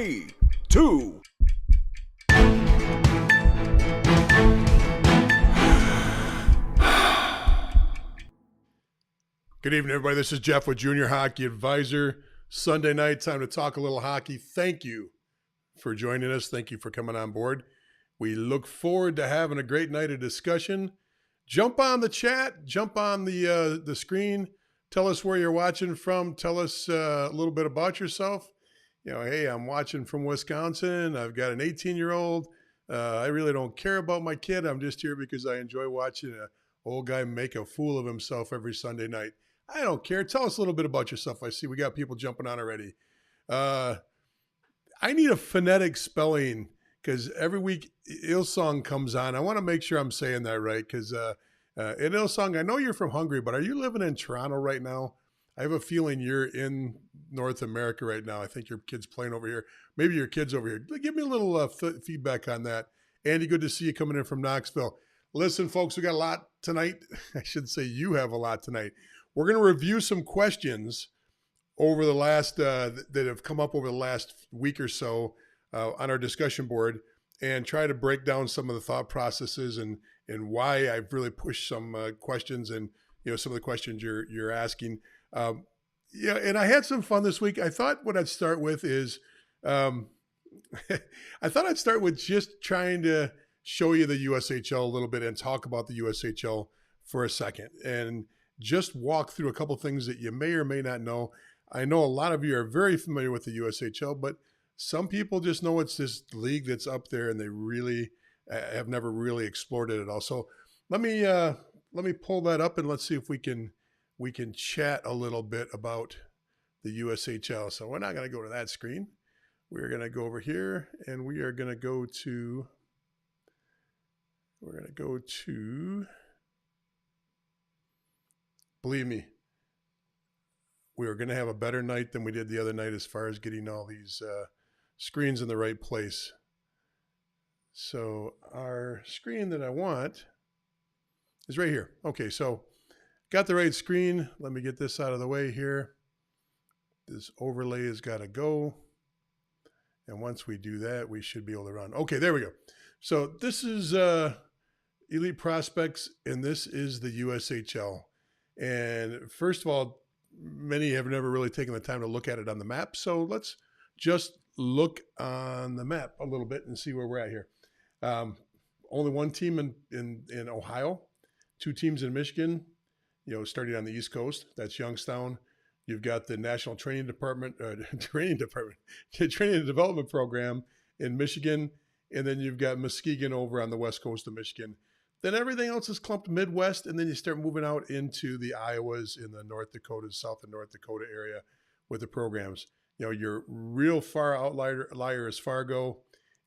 3, 2. Good evening, everybody. This is Jeff with Junior Hockey Advisor. Sunday night, time to talk a little hockey. Thank you for joining us. Thank you for coming on board. We look forward to having a great night of discussion. Jump on the chat. Jump on the screen. Tell us where you're watching from. Tell us a little bit about yourself. You know, hey, I'm watching from Wisconsin. I've got an 18-year-old. I really don't care about my kid. I'm just here because I enjoy watching an old guy make a fool of himself every Sunday night. I don't care. Tell us a little bit about yourself. I see we got people jumping on already. I need a phonetic spelling because every week Ilsong comes on. I want to make sure I'm saying that right because in Ilsong, I know you're from Hungary, but are you living in Toronto right now? I have a feeling you're in North America right now. I think your kid's playing over here. Maybe your kid's over here. Give me a little feedback on that. Andy, good to see you coming in from Knoxville. Listen, folks, we got a lot tonight. I should say you have a lot tonight. We're going to review some questions over the last that have come up over the last week or so on our discussion board and try to break down some of the thought processes and why I've really pushed some questions and some of the questions you're asking. And I had some fun this week. I thought what I'd start with is I thought I'd start with just trying to show you the USHL a little bit and talk about the USHL for a second and just walk through a couple things that you may or may not know. I know a lot of you are very familiar with the USHL, but some people just know it's this league that's up there and they really have never really explored it at all. So let me pull that up and let's see if we can chat a little bit about the USHL. So we're not going to go to that screen. We're going to go over here and we are going to go to believe me, we are going to have a better night than we did the other night as far as getting all these screens in the right place. So our screen that I want is right here. Okay, so got the right screen. Let me get this out of the way here. This overlay has got to go. And once we do that, we should be able to run. Okay, there we go. So this is Elite Prospects, and this is the USHL. And first of all, many have never really taken the time to look at it on the map. So let's just look on the map a little bit and see where we're at here. Only one team in Ohio, two teams in Michigan, starting on the East Coast. That's Youngstown. You've got the National Training Department, the Training and Development Program in Michigan. And then you've got Muskegon over on the West Coast of Michigan. Then everything else is clumped Midwest, and then you start moving out into the Iowas in the North Dakota, South and North Dakota area with the programs. Your real far outlier is Fargo,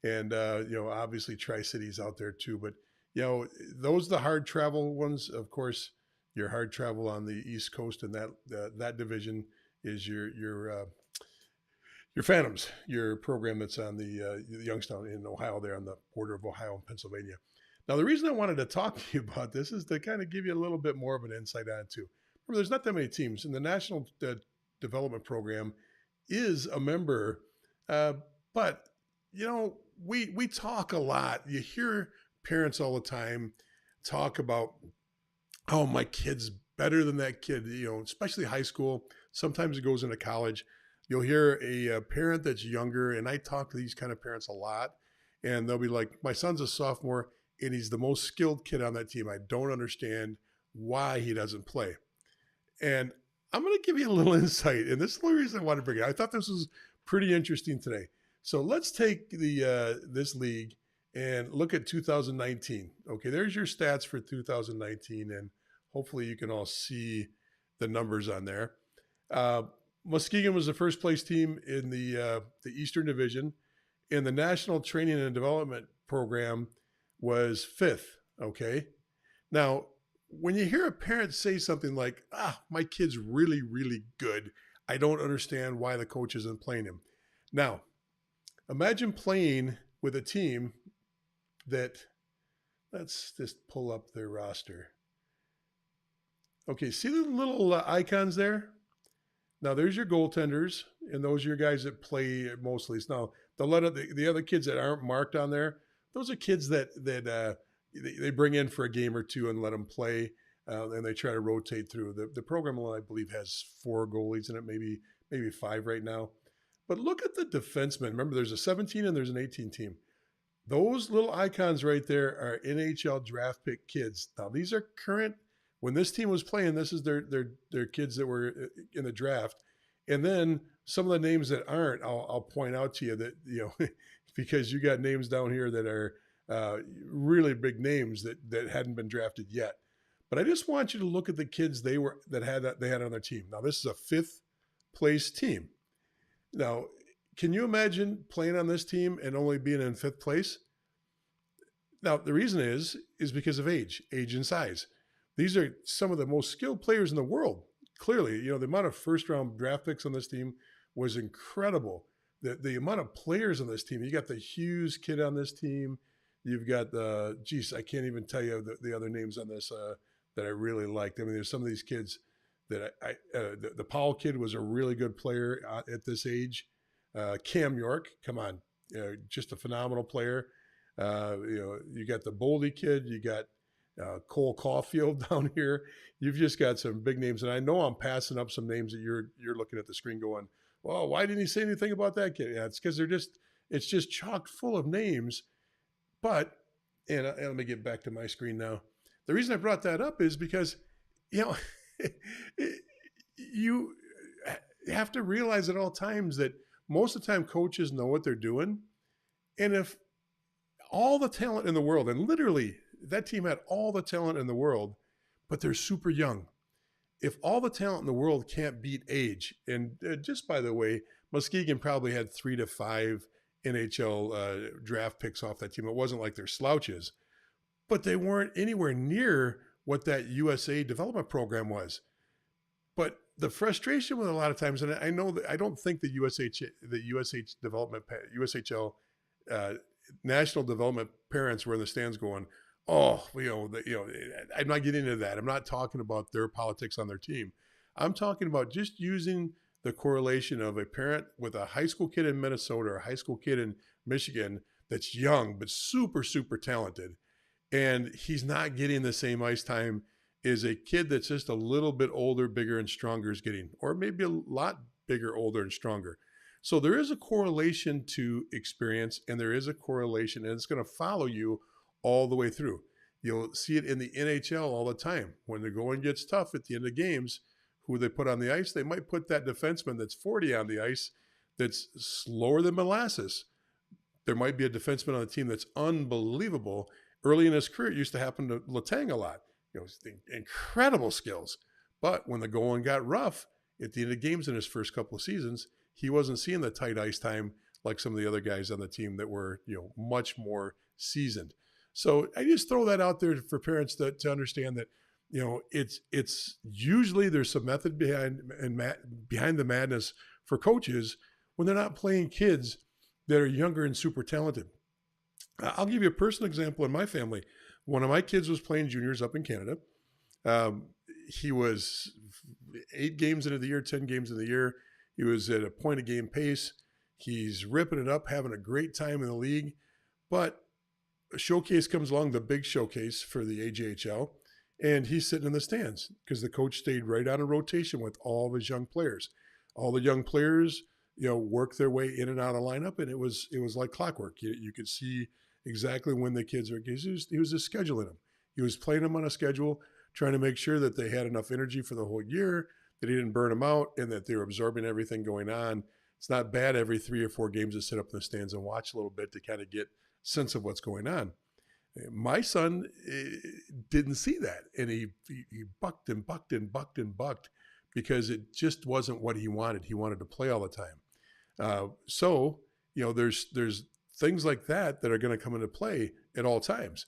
and obviously Tri-Cities out there too. But those are the hard travel ones. Of course, your hard travel on the East Coast, and that division is your Phantoms, your program that's on the Youngstown in Ohio, there on the border of Ohio and Pennsylvania. Now, the reason I wanted to talk to you about this is to kind of give you a little bit more of an insight on it too. Remember, there's not that many teams, and the National Development Program is a member, but we talk a lot. You hear parents all the time talk about, oh, my kid's better than that kid, especially high school. Sometimes it goes into college. You'll hear a parent that's younger, and I talk to these kind of parents a lot, and they'll be like, my son's a sophomore, and he's the most skilled kid on that team. I don't understand why he doesn't play. And I'm going to give you a little insight, and this is the reason I want to bring it. I thought this was pretty interesting today. So let's take this league and look at 2019. Okay, there's your stats for 2019, and hopefully you can all see the numbers on there. Muskegon was the first place team in the Eastern Division, and the National Training and Development Program was fifth. Okay, now when you hear a parent say something like, my kid's really, really good, I don't understand why the coach isn't playing him. Now, imagine playing with a team that, let's just pull up their roster. Okay, see the little icons there? Now, there's your goaltenders, and those are your guys that play mostly. Now, the other kids that aren't marked on there, those are kids that they bring in for a game or two and let them play, and they try to rotate through. The program, I believe, has 4 goalies in it, maybe 5 right now. But look at the defensemen. Remember, there's a 17 and there's an 18 team. Those little icons right there are NHL draft pick kids. Now, these are current. When this team was playing, this is their kids that were in the draft. And then some of the names that aren't, I'll point out to you that, because you got names down here that are really big names that hadn't been drafted yet. But I just want you to look at the kids they had on their team. Now, this is a 5th place team. Now, can you imagine playing on this team and only being in 5th place? Now, the reason is because of age and size. These are some of the most skilled players in the world. Clearly, the amount of first-round draft picks on this team was incredible. The amount of players on this team. You got the Hughes kid on this team. You've got I can't even tell you the other names on this that I really liked. I mean, there's some of these kids that the Powell kid was a really good player at this age. Cam York, come on, just a phenomenal player. You got the Boldy kid, you got Cole Caulfield down here. You've just got some big names, and I know I'm passing up some names that you're looking at the screen going, well, why didn't he say anything about that kid? Yeah, it's because it's just chock full of names. But and let me get back to my screen now. The reason I brought that up is because you have to realize at all times that most of the time coaches know what they're doing. And if all the talent in the world, and literally that team had all the talent in the world, but they're super young. If all the talent in the world can't beat age, and just by the way, Muskegon probably had 3 to 5 NHL draft picks off that team. It wasn't like they're slouches, but they weren't anywhere near what that USA development program was. But the frustration with a lot of times, and I know that I don't think the USHL national development parents were in the stands going, oh, I'm not getting into that. I'm not talking about their politics on their team. I'm talking about just using the correlation of a parent with a high school kid in Minnesota or a high school kid in Michigan that's young but super, super talented, and he's not getting the same ice time as a kid that's just a little bit older, bigger, and stronger is getting, or maybe a lot bigger, older, and stronger. So there is a correlation to experience, and there is a correlation, and it's going to follow you all the way through. You'll see it in the NHL all the time. When the going gets tough at the end of games, who they put on the ice, they might put that defenseman that's 40 on the ice that's slower than molasses. There might be a defenseman on the team that's unbelievable. Early in his career, it used to happen to Letang a lot. Incredible skills. But when the going got rough at the end of games in his first couple of seasons, he wasn't seeing the tight ice time like some of the other guys on the team that were, much more seasoned. So I just throw that out there for parents to understand that, it's usually there's some method behind the madness for coaches when they're not playing kids that are younger and super talented. I'll give you a personal example in my family. One of my kids was playing juniors up in Canada. He was 8 games into the year, 10 games into the year. He was at a point a game pace. He's ripping it up, having a great time in the league. But a showcase comes along, the big showcase for the AJHL, and he's sitting in the stands because the coach stayed right on a rotation with all of his young players. All the young players, work their way in and out of lineup, and it was like clockwork. You could see exactly when the kids were. He was just scheduling them. He was playing them on a schedule, trying to make sure that they had enough energy for the whole year, that he didn't burn them out, and that they were absorbing everything going on. It's not bad every 3 or 4 games to sit up in the stands and watch a little bit to kind of get a sense of what's going on. My son didn't see that, and he bucked and bucked and bucked and bucked because it just wasn't what he wanted. He wanted to play all the time. So there's things like that are going to come into play at all times.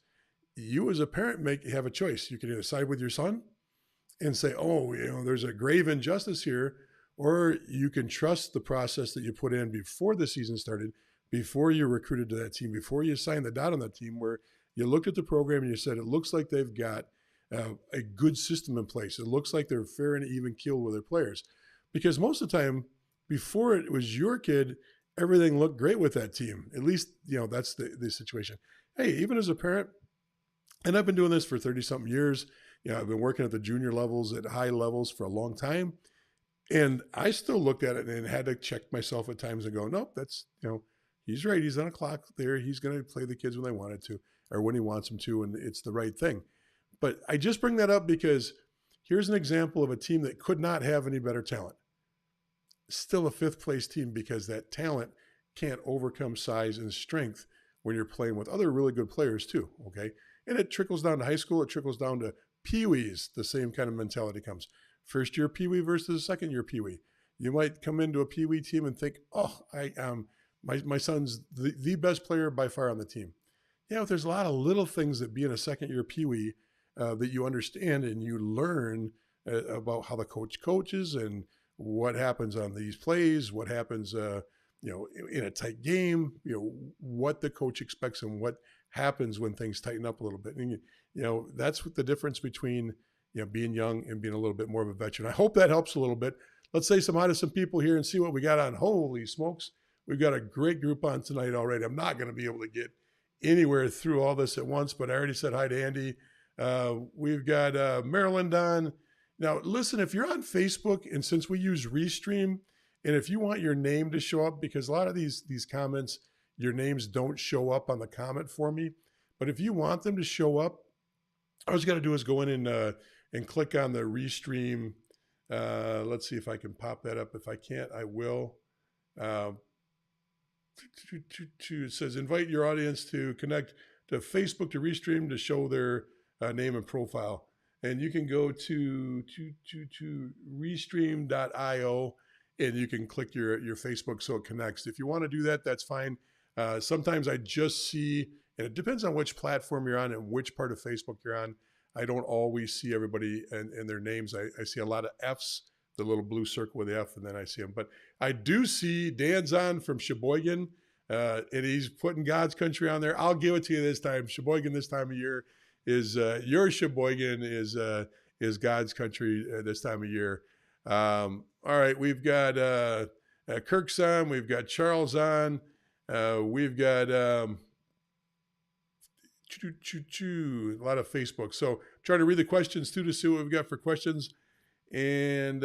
You as a parent have a choice. You can either side with your son and say, oh, there's a grave injustice here, or you can trust the process that you put in before the season started, before you recruited to that team, before you signed the dot on that team, where you looked at the program and you said, it looks like they've got a good system in place. It looks like they're fair and even keeled with their players. Because most of the time, before it was your kid everything looked great with that team. At least, that's the situation. Hey, even as a parent, and I've been doing this for 30 something years. I've been working at the junior levels at high levels for a long time. And I still looked at it and had to check myself at times and go, nope, that's, he's right. He's on a clock there. He's going to play the kids when they wanted to or when he wants them to. And it's the right thing. But I just bring that up because here's an example of a team that could not have any better talent. Still a fifth place team because that talent can't overcome size and strength when you're playing with other really good players too. Okay. And it trickles down to high school. It trickles down to Pee-wees. The same kind of mentality comes. First year Pee-wee versus second year Pee-wee. You might come into a Pee-wee team and think, oh, my son's the best player by far on the team. But there's a lot of little things that being a second year Pee-wee that you understand and you learn about how the coach coaches and what happens on these plays, what happens, in a tight game, what the coach expects and what happens when things tighten up a little bit. And, that's what the difference between, being young and being a little bit more of a veteran. I hope that helps a little bit. Let's say some hi to some people here and see what we got on. Holy smokes. We've got a great group on tonight already. I'm not going to be able to get anywhere through all this at once, but I already said hi to Andy. We've got Maryland on. Now, listen, if you're on Facebook, and since we use Restream, and if you want your name to show up, because a lot of these comments, your names don't show up on the comment for me, but if you want them to show up, all you got to do is go in and click on the Restream. Let's see if I can pop that up. If I can't, I will. It says invite your audience to connect to Facebook to Restream to show their name and profile. And you can go to restream.io and you can click your Facebook so it connects. If you want to do that, that's fine. Sometimes I just see, and it depends on which platform you're on and which part of Facebook you're on. I don't always see everybody and their names. I see a lot of F's, the little blue circle with the F, and then I see them. But I do see Dan's on from Sheboygan, and he's putting God's country on there. I'll give it to you this time. Sheboygan this time of year is your Sheboygan is God's country this time of year. All right, we've got Kirk's on. We've got Charles on. We've got a lot of Facebook. So trying to read the questions too to see what we've got for questions. And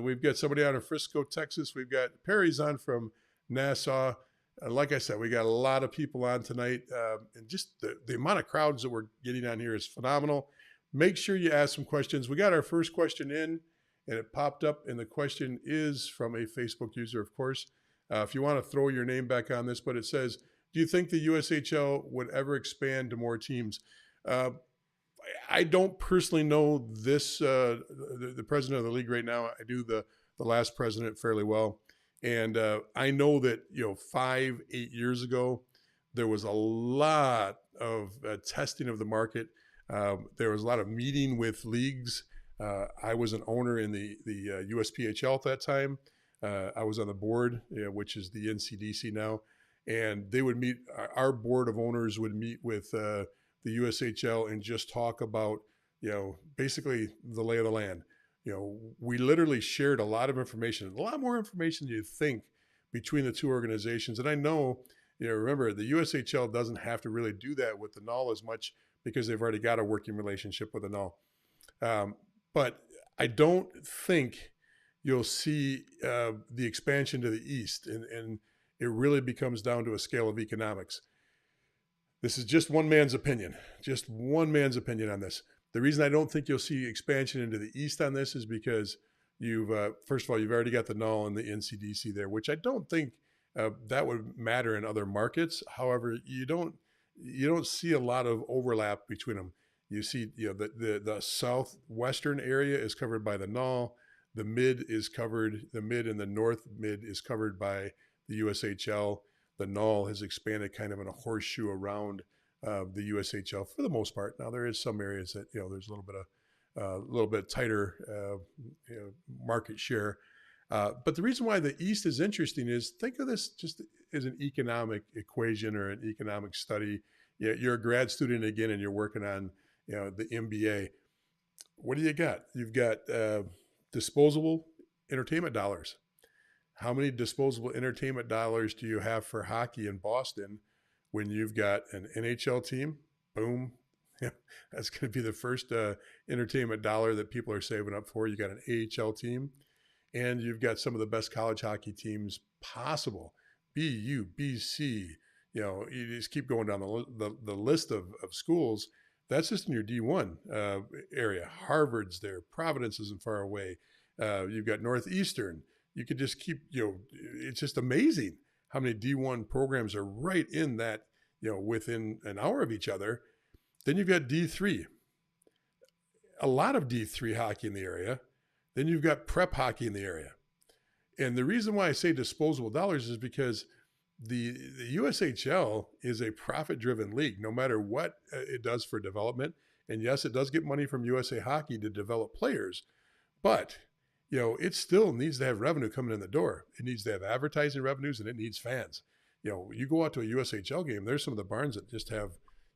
we've got somebody out of Frisco, Texas. We've got Perry's on from Nassau. Like I said, we got a lot of people on tonight. And just the amount of crowds that we're getting on here is phenomenal. Make sure you ask some questions. We got our first question in, and it popped up. And the question is from a Facebook user, of course. If you want to throw your name back on this, but it says, do you think the USHL would ever expand to more teams? I don't personally know this, the president of the league right now. I do the last president fairly well. And I know that, 5-8 years ago, there was a lot of testing of the market. There was a lot of meeting with leagues. I was an owner in the USPHL at that time. I was on the board, which is the NCDC now. And they would meet, our board of owners would meet with the USHL and just talk about, basically the lay of the land. We literally shared a lot of information, a lot more information than you think between the two organizations. And I know, remember, the USHL doesn't have to really do that with the NUL as much because they've already got a working relationship with the NUL. But I don't think you'll see the expansion to the East. And it really becomes down to a scale of economics. This is just one man's opinion on this. The reason I don't think you'll see expansion into the East on this is because first of all, you've already got the NUL and the NCDC there, which I don't think that would matter in other markets. However, you don't see a lot of overlap between them. You see, the southwestern area is covered by the NUL. The mid and the north mid is covered by the USHL. The NUL has expanded kind of in a horseshoe around the USHL for the most part. Now there is some areas that there's a little bit tighter market share. But the reason why the East is interesting is think of this just as an economic equation or an economic study. You're a grad student again, and you're working on the MBA. What do you got? You've got disposable entertainment dollars. How many disposable entertainment dollars do you have for hockey in Boston when you've got an NHL team? Boom. That's going to be the first entertainment dollar that people are saving up for. You got an AHL team, and you've got some of the best college hockey teams possible. BU, BC, you just keep going down the list of schools. That's just in your D1 area. Harvard's there. Providence isn't far away. You've got Northeastern. You could just keep, it's just amazing how many D1 programs are right in that, within an hour of each other. Then you've got D3, a lot of D3 hockey in the area. Then you've got prep hockey in the area. And the reason why I say disposable dollars is because the USHL is a profit-driven league, no matter what it does for development. And yes, it does get money from USA Hockey to develop players, but it still needs to have revenue coming in the door. It needs to have advertising revenues, and it needs fans. You go out to a USHL game, there's some of the barns that just have,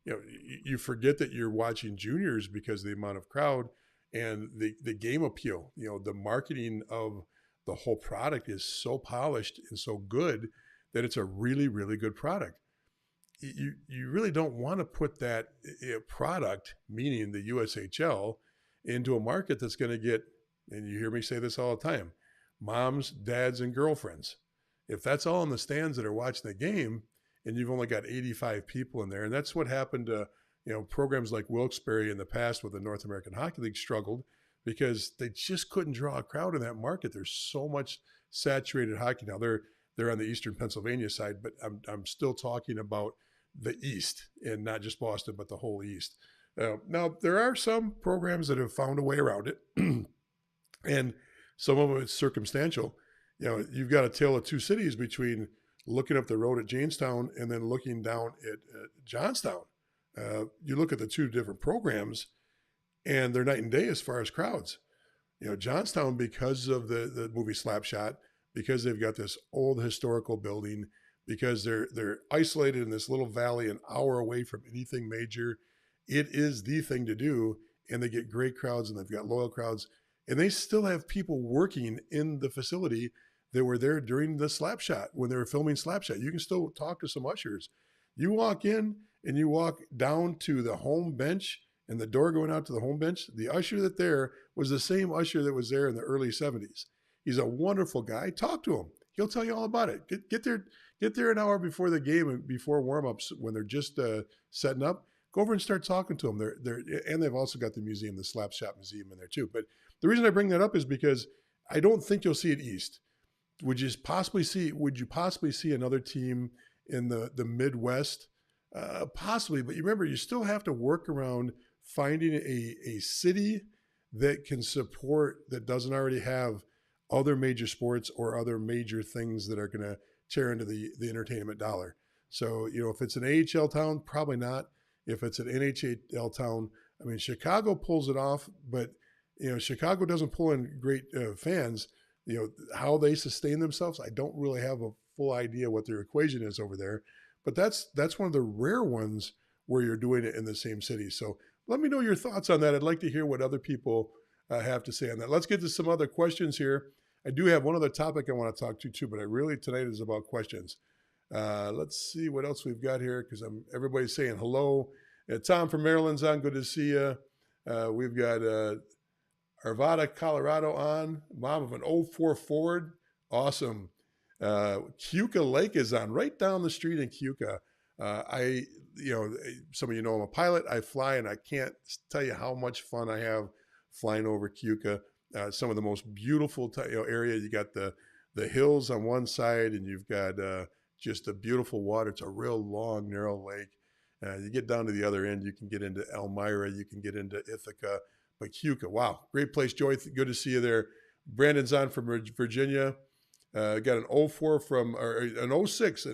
you forget that you're watching juniors because of the amount of crowd and the game appeal. The marketing of the whole product is so polished and so good that it's a really, really good product. You really don't want to put that product, meaning the USHL, into a market that's going to get, and you hear me say this all the time, moms, dads, and girlfriends. If that's all in the stands that are watching the game, and you've only got 85 people in there, and that's what happened to programs like Wilkes-Barre in the past with the North American Hockey League struggled because they just couldn't draw a crowd in that market. There's so much saturated hockey now. They're on the Eastern Pennsylvania side, but I'm still talking about the East and not just Boston, but the whole East. Now, there are some programs that have found a way around it, and some of it's circumstantial. You've got a tale of two cities between looking up the road at Jamestown and then looking down at Johnstown. You look at the two different programs, and they're night and day as far as crowds. Johnstown, because of the movie Slapshot, because they've got this old historical building, because they're isolated in this little valley an hour away from anything major, it is the thing to do, and they get great crowds, and they've got loyal crowds, and they still have people working in the facility that were there during the Slapshot when they were filming Slapshot. You can still talk to some ushers. You walk in and you walk down to the home bench, and the door going out to the home bench, the usher that there was the same usher that was there in the early 70s. He's a wonderful guy. Talk to him. He'll tell you all about it. Get there an hour before the game and before warm-ups when they're just setting up. Go over and start talking to them. And they've also got the museum, the Slapshot Museum in there too. But the reason I bring that up is because I don't think you'll see it East. Would you possibly see another team in the Midwest? Possibly, but you remember, you still have to work around finding a city that can support, that doesn't already have other major sports or other major things that are going to tear into the entertainment dollar. So, if it's an AHL town, probably not. If it's an NHL town, I mean, Chicago pulls it off, but, Chicago doesn't pull in great fans. How they sustain themselves, I don't really have a full idea what their equation is over there. But that's one of the rare ones where you're doing it in the same city. So let me know your thoughts on that. I'd like to hear what other people have to say on that. Let's get to some other questions here. I do have one other topic I want to talk to too, but tonight is about questions. Let's see what else we've got here, because everybody's saying hello. Tom from Maryland's on. Good to see you. We've got Arvada, Colorado on. Mom of an 04 Ford. Awesome. Keuka Lake is on, right down the street in Keuka. Some of you know I'm a pilot. I fly, and I can't tell you how much fun I have flying over Keuka. Some of the most beautiful area. You got the hills on one side, and you've got just the beautiful water. It's a real long, narrow lake. You get down to the other end, you can get into Elmira, you can get into Ithaca, but Keuka, wow, great place. Joy, good to see you there. Brandon's on from Virginia. Got an 04 or an 06.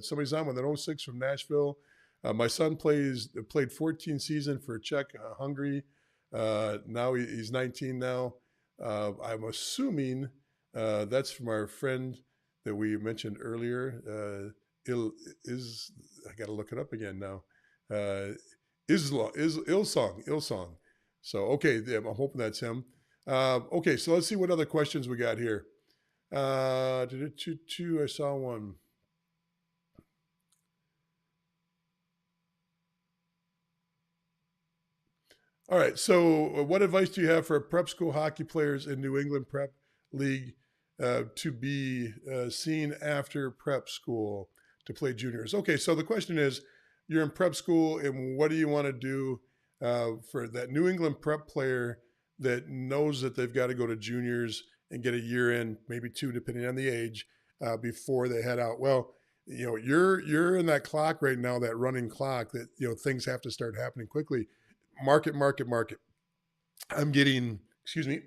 Somebody's on with an 06 from Nashville. My son played 14 seasons for Czech Hungary. Now he's 19 now. I'm assuming that's from our friend that we mentioned earlier. I got to look it up again now. Ilsong. So, okay, I'm hoping that's him. Okay, so let's see what other questions we got here. I saw one. All right. So, what advice do you have for prep school hockey players in New England Prep League to be seen after prep school to play juniors? Okay. So, the question is you're in prep school, and what do you want to do for that New England prep player that knows that they've got to go to juniors and get a year in, maybe two, depending on the age, before they head out? Well, you're in that clock right now, that running clock that things have to start happening quickly. Market, market, market. I'm getting, excuse me,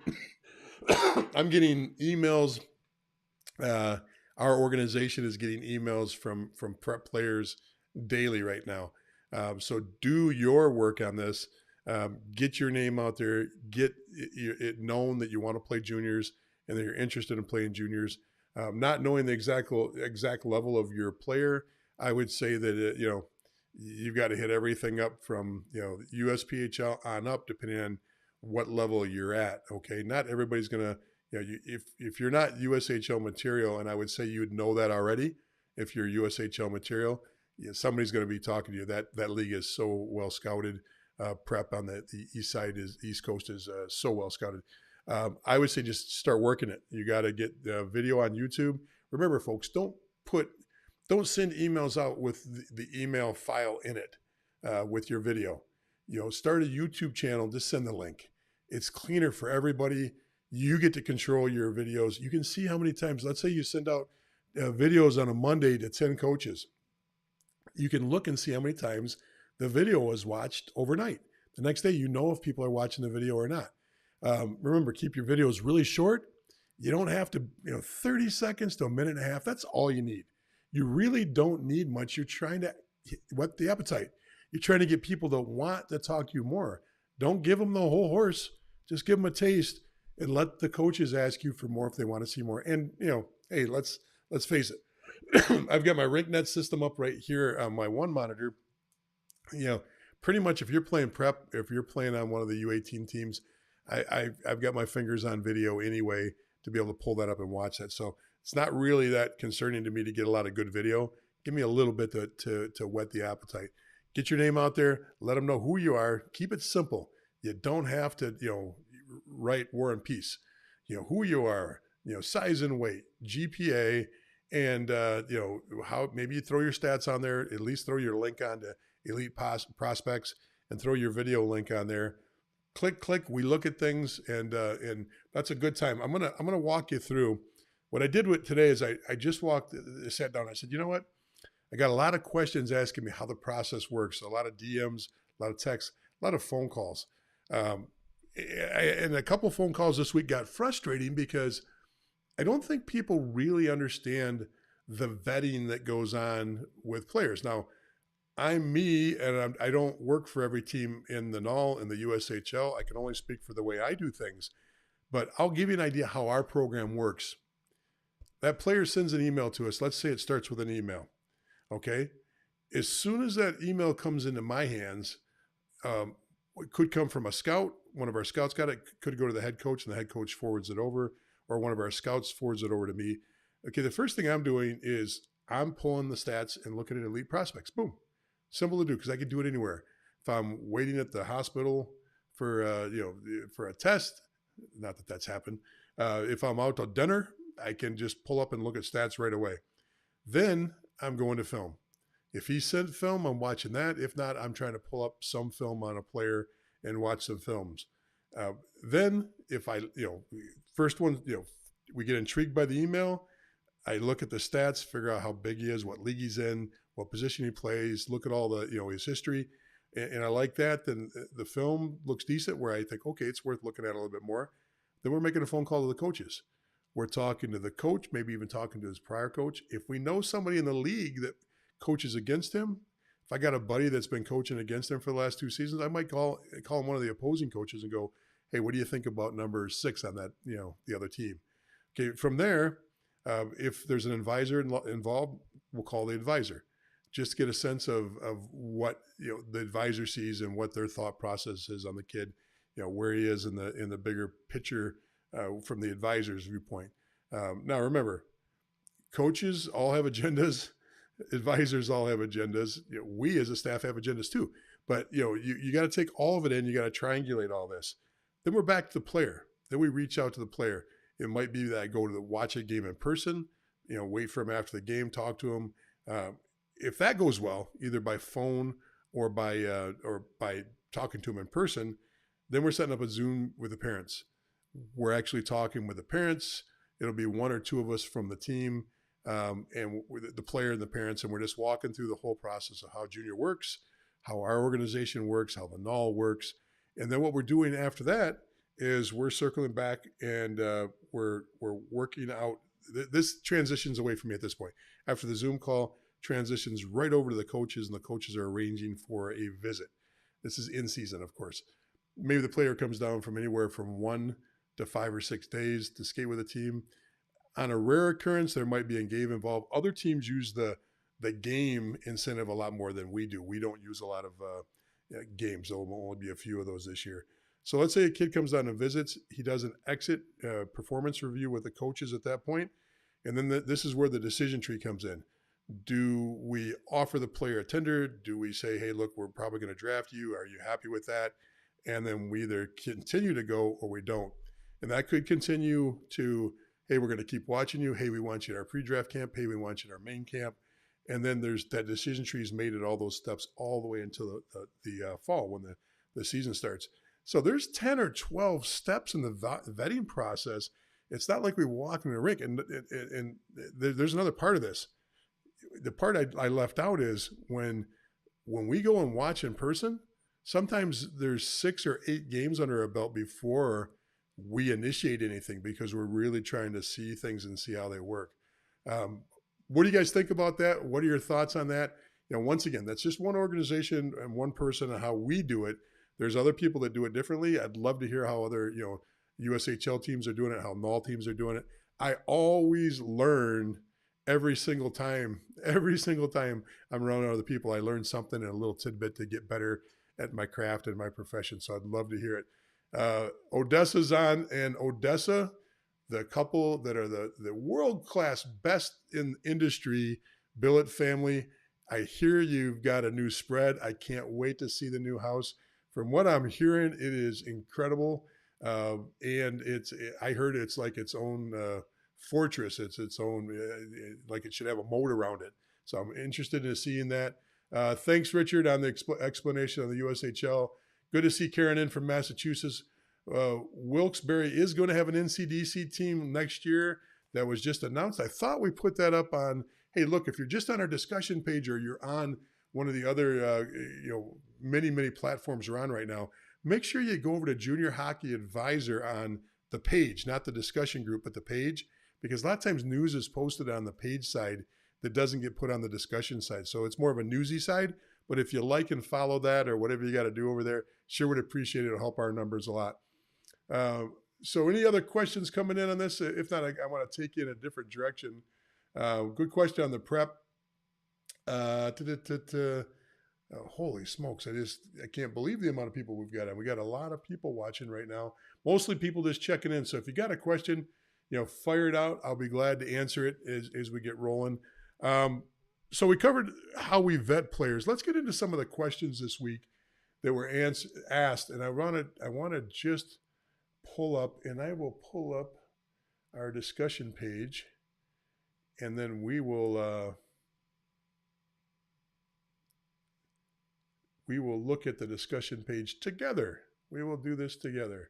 I'm getting emails. Uh, our organization is getting emails from prep players daily right now. So do your work on this. Get your name out there. Get it known that you want to play juniors and that you're interested in playing juniors. Not knowing the exact level of your player, I would say that you've got to hit everything up from USPHL on up, depending on what level you're at. Okay, not everybody's gonna if you're not USHL material, and I would say you would know that already. If you're USHL material, somebody's going to be talking to you. That league is so well scouted. Prep on the East Coast is so well scouted. I would say just start working it. You got to get video on YouTube. Remember, folks, don't send emails out with the email file in it with your video. Start a YouTube channel. Just send the link. It's cleaner for everybody. You get to control your videos. You can see how many times. Let's say you send out videos on a Monday to 10 coaches. You can look and see how many times the video was watched overnight. The next day, if people are watching the video or not. Remember, keep your videos really short. You don't have to, 30 seconds to a minute and a half. That's all you need. You really don't need much. You're trying to whet the appetite. You're trying to get people to want to talk to you more. Don't give them the whole horse. Just give them a taste and let the coaches ask you for more if they want to see more. And, hey, let's face it. I've got my RinkNet system up right here on my one monitor. Pretty much if you're playing prep, if you're playing on one of the U18 teams, I've got my fingers on video anyway to be able to pull that up and watch that. So it's not really that concerning to me to get a lot of good video. Give me a little bit to whet the appetite. Get your name out there. Let them know who you are. Keep it simple. You don't have to, write War and Peace. Who you are, size and weight, GPA, and, how maybe you throw your stats on there, at least throw your link on to Elite Prospects and throw your video link on there. Click. We look at things, and that's a good time. I'm gonna walk you through what I did with today. Is I just sat down. I said, you know what? I got a lot of questions asking me how the process works. A lot of DMs, a lot of texts, a lot of phone calls, and a couple phone calls this week got frustrating because I don't think people really understand the vetting that goes on with players. Now, I'm me, and I don't work for every team in the NOL and the USHL. I can only speak for the way I do things. But I'll give you an idea how our program works. That player sends an email to us. Let's say it starts with an email. Okay? As soon as that email comes into my hands, it could come from a scout. One of our scouts got it. Could go to the head coach, and the head coach forwards it over. Or one of our scouts forwards it over to me. Okay, the first thing I'm doing is I'm pulling the stats and looking at elite prospects. Boom. Simple to do because I can do it anywhere. If I'm waiting at the hospital for for a test, not that that's happened. If I'm out to dinner, I can just pull up and look at stats right away. Then I'm going to film. If he sent film, I'm watching that. If not, I'm trying to pull up some film on a player and watch some films. Then if I, first one, we get intrigued by the email. I look at the stats, figure out how big he is, what league he's in, what position he plays, look at all the, his history. And I like that. Then the film looks decent where I think, okay, it's worth looking at a little bit more. Then we're making a phone call to the coaches. We're talking to the coach, maybe even talking to his prior coach. If we know somebody in the league that coaches against him, if I got a buddy that's been coaching against him for the last 2 seasons, I might call him one of the opposing coaches and go, hey, what do you think about number 6 on that, the other team? Okay, from there, if there's an advisor involved, we'll call the advisor. Just to get a sense of what the advisor sees and what their thought process is on the kid, where he is in the bigger picture from the advisor's viewpoint. Now, remember, coaches all have agendas. Advisors all have agendas. We as a staff have agendas too. But you got to take all of it in. You got to triangulate all this. Then we're back to the player. Then we reach out to the player. It might be that I go to watch a game in person. Wait for him after the game, talk to him. If that goes well, either by phone or by talking to him in person, then we're setting up a Zoom with the parents. We're actually talking with the parents. It'll be one or two of us from the team, and the player and the parents, and we're just walking through the whole process of how junior works, how our organization works, how the NOL works. And then what we're doing after that is we're circling back and we're working out. This transitions away from me at this point. After the Zoom call, transitions right over to the coaches, and the coaches are arranging for a visit. This is in season, of course. Maybe the player comes down from anywhere from 1 to 5 or 6 days to skate with a team. On a rare occurrence, there might be a game involved. Other teams use the game incentive a lot more than we do. We don't use a lot of games. There will only be a few of those this year. So let's say a kid comes down and visits. He does an exit performance review with the coaches at that point. And then this is where the decision tree comes in. Do we offer the player a tender? Do we say, hey, look, we're probably going to draft you. Are you happy with that? And then we either continue to go or we don't. And that could continue to, hey, we're going to keep watching you. Hey, we want you in our pre-draft camp. Hey, we want you in our main camp. And then there's that decision tree is made at all those steps all the way until the fall when the season starts. So there's 10 or 12 steps in the vetting process. It's not like we walk in the rink. And there's another part of this. The part I left out is when we go and watch in person, sometimes there's 6 or 8 games under our belt before we initiate anything because we're really trying to see things and see how they work. What do you guys think about that? What are your thoughts on that? Once again, that's just one organization and one person and how we do it. There's other people that do it differently. I'd love to hear how other, USHL teams are doing it, how NOL teams are doing it. I always learn every single time I'm around other people, I learn something and a little tidbit to get better at my craft and my profession. So I'd love to hear it. Odessa's on, and Odessa, the couple that are the world-class best in industry, billet family. I hear you've got a new spread. I can't wait to see the new house. From what I'm hearing, it is incredible. And I heard it's like its own fortress. It's its own, like it should have a moat around it. So I'm interested in seeing that. Thanks, Richard, on the explanation on the USHL. Good to see Karen in from Massachusetts. Wilkes-Barre is going to have an NCDC team next year. That was just announced. I thought we put that up on, hey, look, if you're just on our discussion page or you're on one of the other, many platforms around right now, make sure you go over to Junior Hockey Advisor on the page, not the discussion group, but the page, because a lot of times news is posted on the page side that doesn't get put on the discussion side. So it's more of a newsy side, but if you like and follow that or whatever you got to do over there, sure would appreciate it. It'll help our numbers a lot. So any other questions coming in on this? If not, I want to take you in a different direction. Good question on the prep. Holy smokes. I can't believe the amount of people we've got. And we got a lot of people watching right now, mostly people just checking in. So if you got a question, fire it out. I'll be glad to answer it as we get rolling. So we covered how we vet players. Let's get into some of the questions this week that were asked. And I want to just pull up, and I will pull up our discussion page, and then we will look at the discussion page together. We will do this together.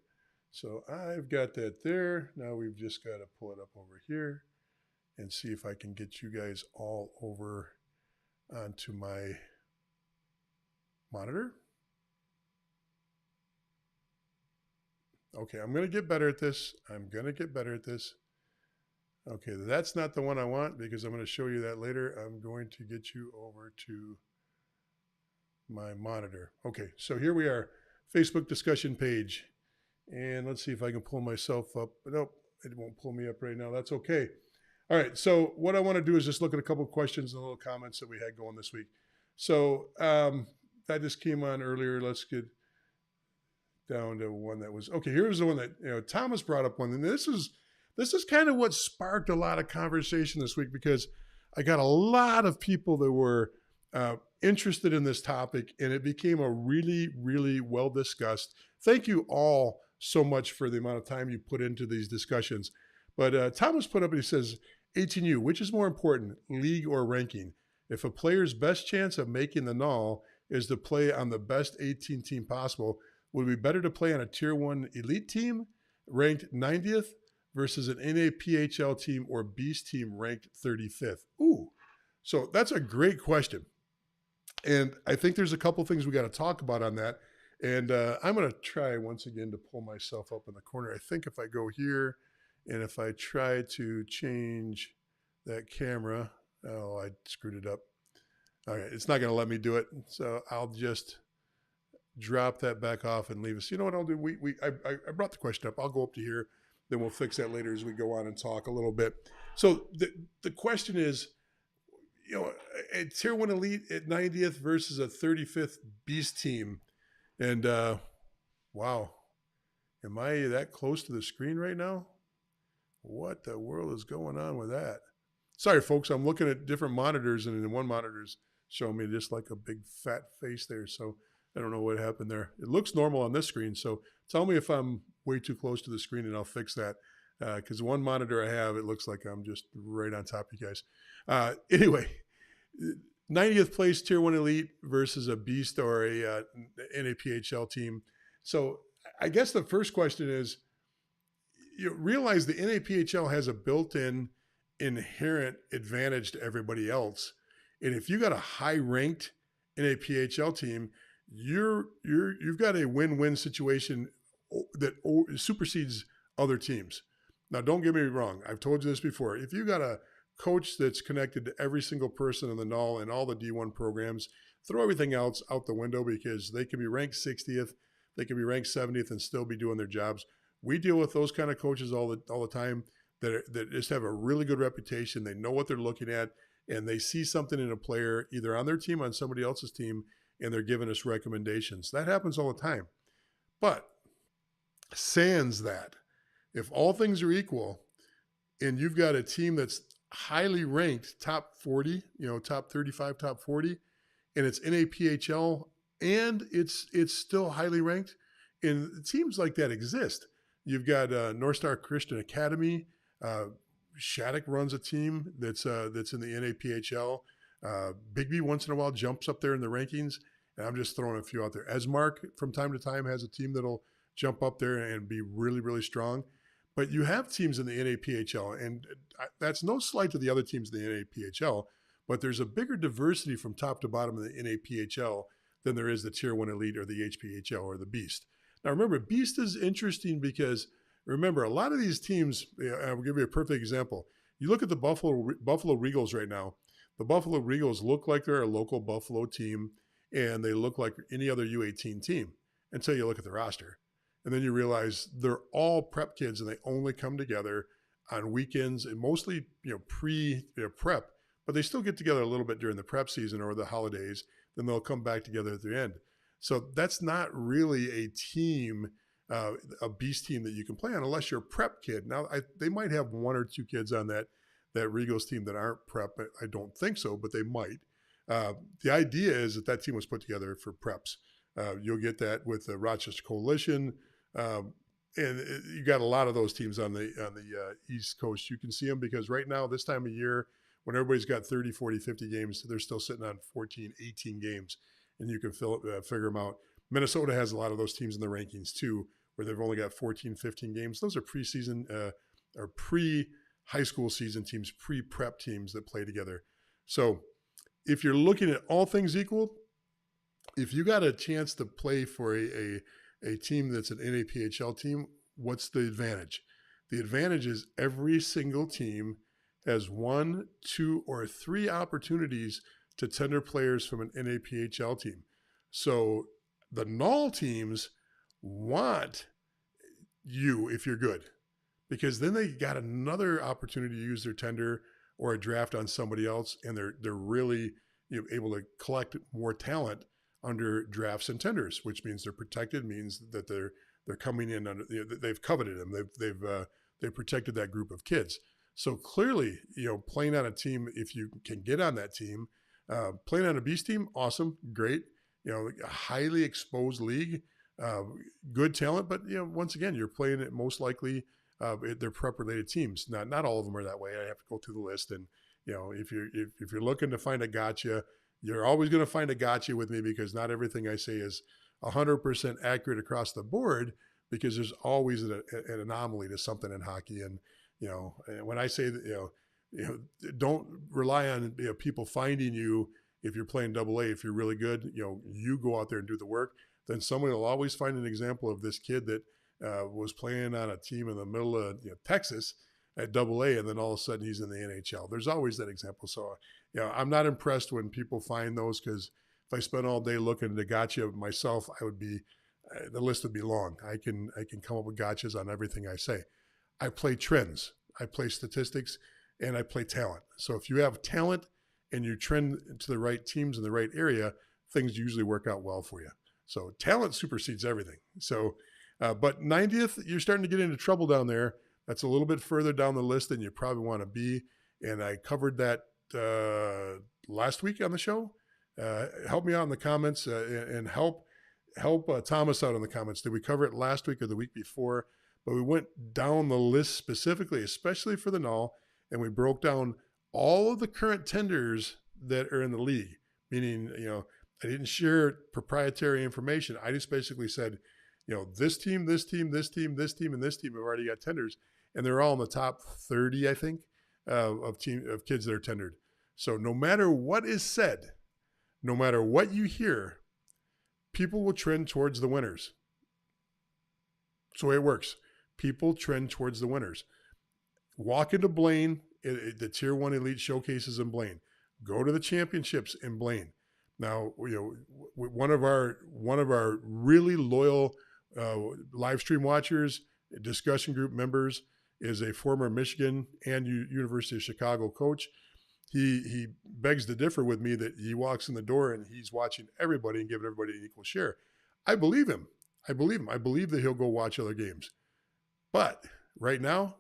So I've got that there. Now we've just got to pull it up over here and see if I can get you guys all over onto my monitor. Okay, I'm going to get better at this. Okay, that's not the one I want because I'm going to show you that later. I'm going to get you over to my monitor. Okay, so here we are, Facebook discussion page. And let's see if I can pull myself up. Nope, it won't pull me up right now. That's okay. All right, so what I want to do is just look at a couple of questions and little comments that we had going this week. So that just came on earlier. Let's get down to one that was, okay, here's the one that, Thomas brought up one. And this is this is kind of what sparked a lot of conversation this week, because I got a lot of people that were interested in this topic, and it became a really, really well discussed. Thank you all so much for the amount of time you put into these discussions. But Thomas put up and he says, 18U, which is more important, league or ranking? If a player's best chance of making the null is to play on the best 18 team possible, would it be better to play on a tier 1 elite team ranked 90th versus an NAPHL team or beast team ranked 35th? Ooh, so that's a great question. And I think there's a couple things we got to talk about on that. And I'm going to try once again to pull myself up in the corner. I think if I go here and if I try to change that camera, oh, I screwed it up. All right, it's not going to let me do it. So I'll just drop that back off and leave us. You know what I'll do? I brought the question up. I'll go up to here. Then we'll fix that later as we go on and talk a little bit. So the question is, you know, a tier 1 elite at 90th versus a 35th beast team. And wow, am I that close to the screen right now? What the world is going on with that? Sorry, folks, I'm looking at different monitors, and in one monitor's showing me just like a big fat face there. So I don't know what happened there. It looks normal on this screen. So tell me if I'm way too close to the screen and I'll fix that. Because one monitor I have, it looks like I'm just right on top of you guys. Anyway, 90th place tier 1 elite versus a beast or a NAPHL team. So I guess the first question is, you realize the NAPHL has a built-in inherent advantage to everybody else. And if you got a high-ranked NAPHL team, you've got a win-win situation that supersedes other teams. Now, don't get me wrong. I've told you this before. If you got a coach that's connected to every single person in the null and all the D1 programs, throw everything else out the window, because they can be ranked 60th, they can be ranked 70th and still be doing their jobs. We deal with those kind of coaches all the time that just have a really good reputation. They know what they're looking at, and they see something in a player either on their team or on somebody else's team, and they're giving us recommendations. That happens all the time. But sans that, if all things are equal and you've got a team that's highly ranked, top 40, top 35, top 40, and it's NAPHL and it's still highly ranked, and teams like that exist. You've got North Star Christian Academy. Shattuck runs a team that's in the NAPHL. Bigby once in a while jumps up there in the rankings, and I'm just throwing a few out there. Esmark from time to time has a team that'll jump up there and be really, really strong. But you have teams in the NAPHL, and that's no slight to the other teams in the NAPHL, but there's a bigger diversity from top to bottom of the NAPHL than there is the Tier 1 Elite or the HPHL or the Beast. Now, remember, Beast is interesting because, remember, a lot of these teams, I'll give you a perfect example. You look at the Buffalo Regals right now. The Buffalo Regals look like they're a local Buffalo team, and they look like any other U18 team until you look at the roster. And then you realize they're all prep kids, and they only come together on weekends and mostly, prep, but they still get together a little bit during the prep season or the holidays. Then they'll come back together at the end. So that's not really a team, a beast team that you can play on unless you're a prep kid. Now, they might have one or two kids on that Regals team that aren't prep. I don't think so, but they might. The idea is that team was put together for preps. You'll get that with the Rochester Coalition. And you got a lot of those teams on the East Coast. You can see them because right now, this time of year, when everybody's got 30, 40, 50 games, they're still sitting on 14, 18 games, and you can figure them out. Minnesota has a lot of those teams in the rankings too, where they've only got 14, 15 games. Those are preseason or pre-high school season teams, pre-prep teams that play together. So if you're looking at all things equal, if you got a chance to play for a team that's an NAPHL team, what's the advantage? The advantage is every single team has 1, 2, or 3 opportunities to tender players from an NAPHL team. So the null teams want you if you're good, because then they got another opportunity to use their tender or a draft on somebody else, and they're really able to collect more talent under drafts and tenders, which means they're protected, means that they're coming in under, they've coveted them, they're they protected that group of kids. So clearly, playing on a team, if you can get on that team, playing on a Beast team, awesome, great. A highly exposed league, good talent, but once again, you're playing it most likely. They're prep-related teams. Not all of them are that way. I have to go through the list, and if you're looking to find a gotcha, you're always going to find a gotcha with me, because not everything I say is 100% accurate across the board, because there's always an anomaly to something in hockey. And when I say that, don't rely on people finding you if you're playing AA. If you're really good, you go out there and do the work. Then someone will always find an example of this kid that was playing on a team in the middle of Texas at AA, and then all of a sudden he's in the NHL. There's always that example. So, I'm not impressed when people find those, because if I spent all day looking at gotcha myself, I would be, the list would be long. I can come up with gotchas on everything I say. I play trends, I play statistics, and I play talent. So if you have talent and you trend to the right teams in the right area, things usually work out well for you. So talent supersedes everything. So, but 90th, you're starting to get into trouble down there. That's a little bit further down the list than you probably want to be. And I covered that last week on the show. Help me out in the comments and help Thomas out in the comments. Did we cover it last week or the week before? But we went down the list specifically, especially for the null, and we broke down all of the current tenders that are in the league. Meaning, I didn't share proprietary information. I just basically said, this team, this team, this team, this team, and this team have already got tenders, and they're all in the top 30, I think, of kids that are tendered. So no matter what is said, no matter what you hear, people will trend towards the winners. That's the way it works. People trend towards the winners. Walk into Blaine, the Tier 1 Elite Showcases in Blaine. Go to the championships in Blaine. Now, one of our really loyal live stream watchers, discussion group members, is a former Michigan and University of Chicago coach. He begs to differ with me that he walks in the door and he's watching everybody and giving everybody an equal share. I believe him. I believe that he'll go watch other games. But right now,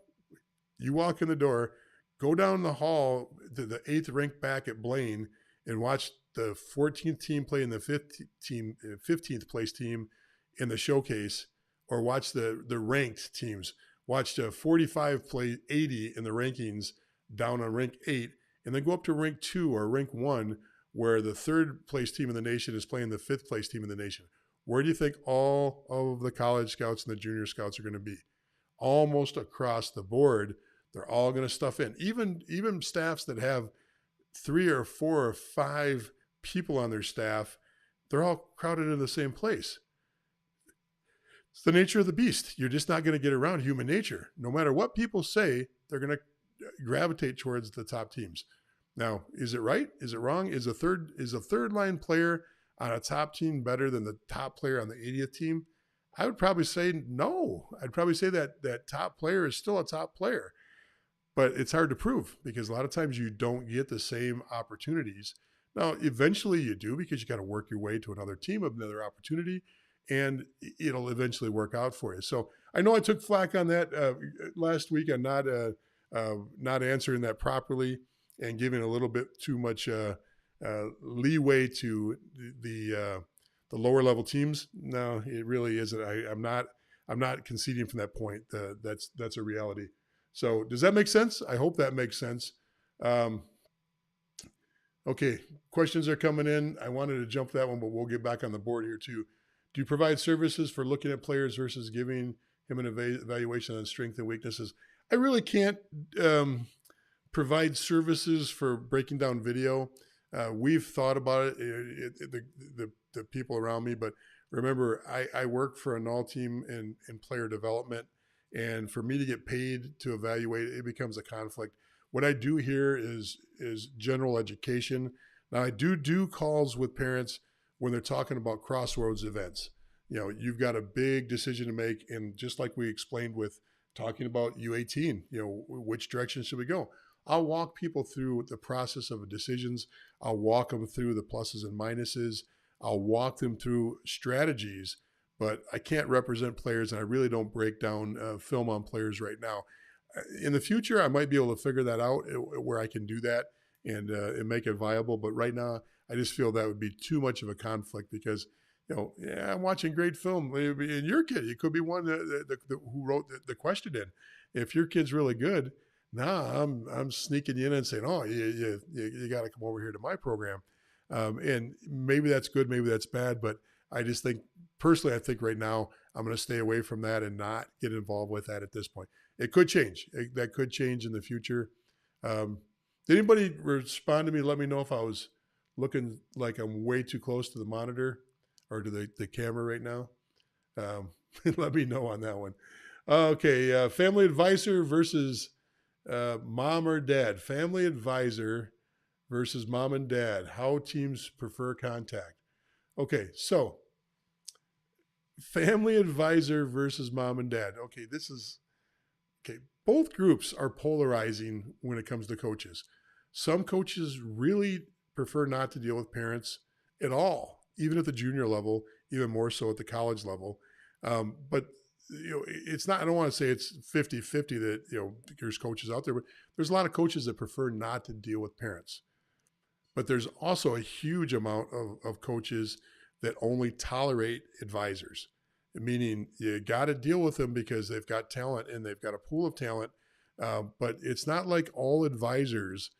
you walk in the door, go down the hall to the 8th ranked back at Blaine and watch the 14th team play in the 15th place team in the showcase, or watch the ranked teams. Watch the 45 play 80 in the rankings down on rank 8, and then go up to rank 2 or rank 1, where the 3rd place team in the nation is playing the 5th place team in the nation. Where do you think all of the college scouts and the junior scouts are going to be? Almost across the board, they're all going to stuff in. Even staffs that have 3 or 4 or 5 people on their staff, they're all crowded in the same place. It's the nature of the beast. You're just not going to get around human nature. No matter what people say, they're going to gravitate towards the top teams. Now, is it right? Is it wrong? Is a third line player on a top team better than the top player on the 80th team? I would probably say no. I'd probably say that top player is still a top player. But it's hard to prove, because a lot of times you don't get the same opportunities. Now, eventually you do, because you got to work your way to another team, another opportunity, and it'll eventually work out for you. So I know I took flack on that last week on not answering that properly and giving a little bit too much leeway to the lower level teams. No, it really isn't. I'm not conceding from that point. That's a reality. So does that make sense? I hope that makes sense. Okay, questions are coming in. I wanted to jump that one, but we'll get back on the board here too. Do you provide services for looking at players versus giving him an evaluation on strength and weaknesses? I really can't provide services for breaking down video. We've thought about it, the people around me, but remember, I work for an all team in player development. And for me to get paid to evaluate, it becomes a conflict. What I do here is general education. Now, I do calls with parents when they're talking about crossroads events. You've got a big decision to make. And just like we explained with talking about U18, which direction should we go? I'll walk people through the process of decisions. I'll walk them through the pluses and minuses. I'll walk them through strategies. But I can't represent players, and I really don't break down film on players right now. In the future, I might be able to figure that out where I can do that and make it viable. But right now, I just feel that would be too much of a conflict because, yeah, I'm watching great film. And your kid, you could be one who wrote the question in. If your kid's really good, I'm sneaking you in and saying, oh, you got to come over here to my program. And maybe that's good, maybe that's bad. But I just think, personally, I think right now I'm going to stay away from that and not get involved with that at this point. It could change. That could change in the future. Did anybody respond to me? Let me know if I was looking like I'm way too close to the monitor or to the camera right now. Let me know on that one. Okay, family advisor versus mom or dad. Family advisor versus mom and dad. How teams prefer contact. Okay, so family advisor versus mom and dad. Okay, both groups are polarizing when it comes to coaches. Some coaches really prefer not to deal with parents at all, even at the junior level, even more so at the college level. But it's not, I don't want to say it's 50-50 that, there's coaches out there, but there's a lot of coaches that prefer not to deal with parents. But there's also a huge amount of coaches that only tolerate advisors, meaning you got to deal with them because they've got talent and they've got a pool of talent. But it's not like all advisors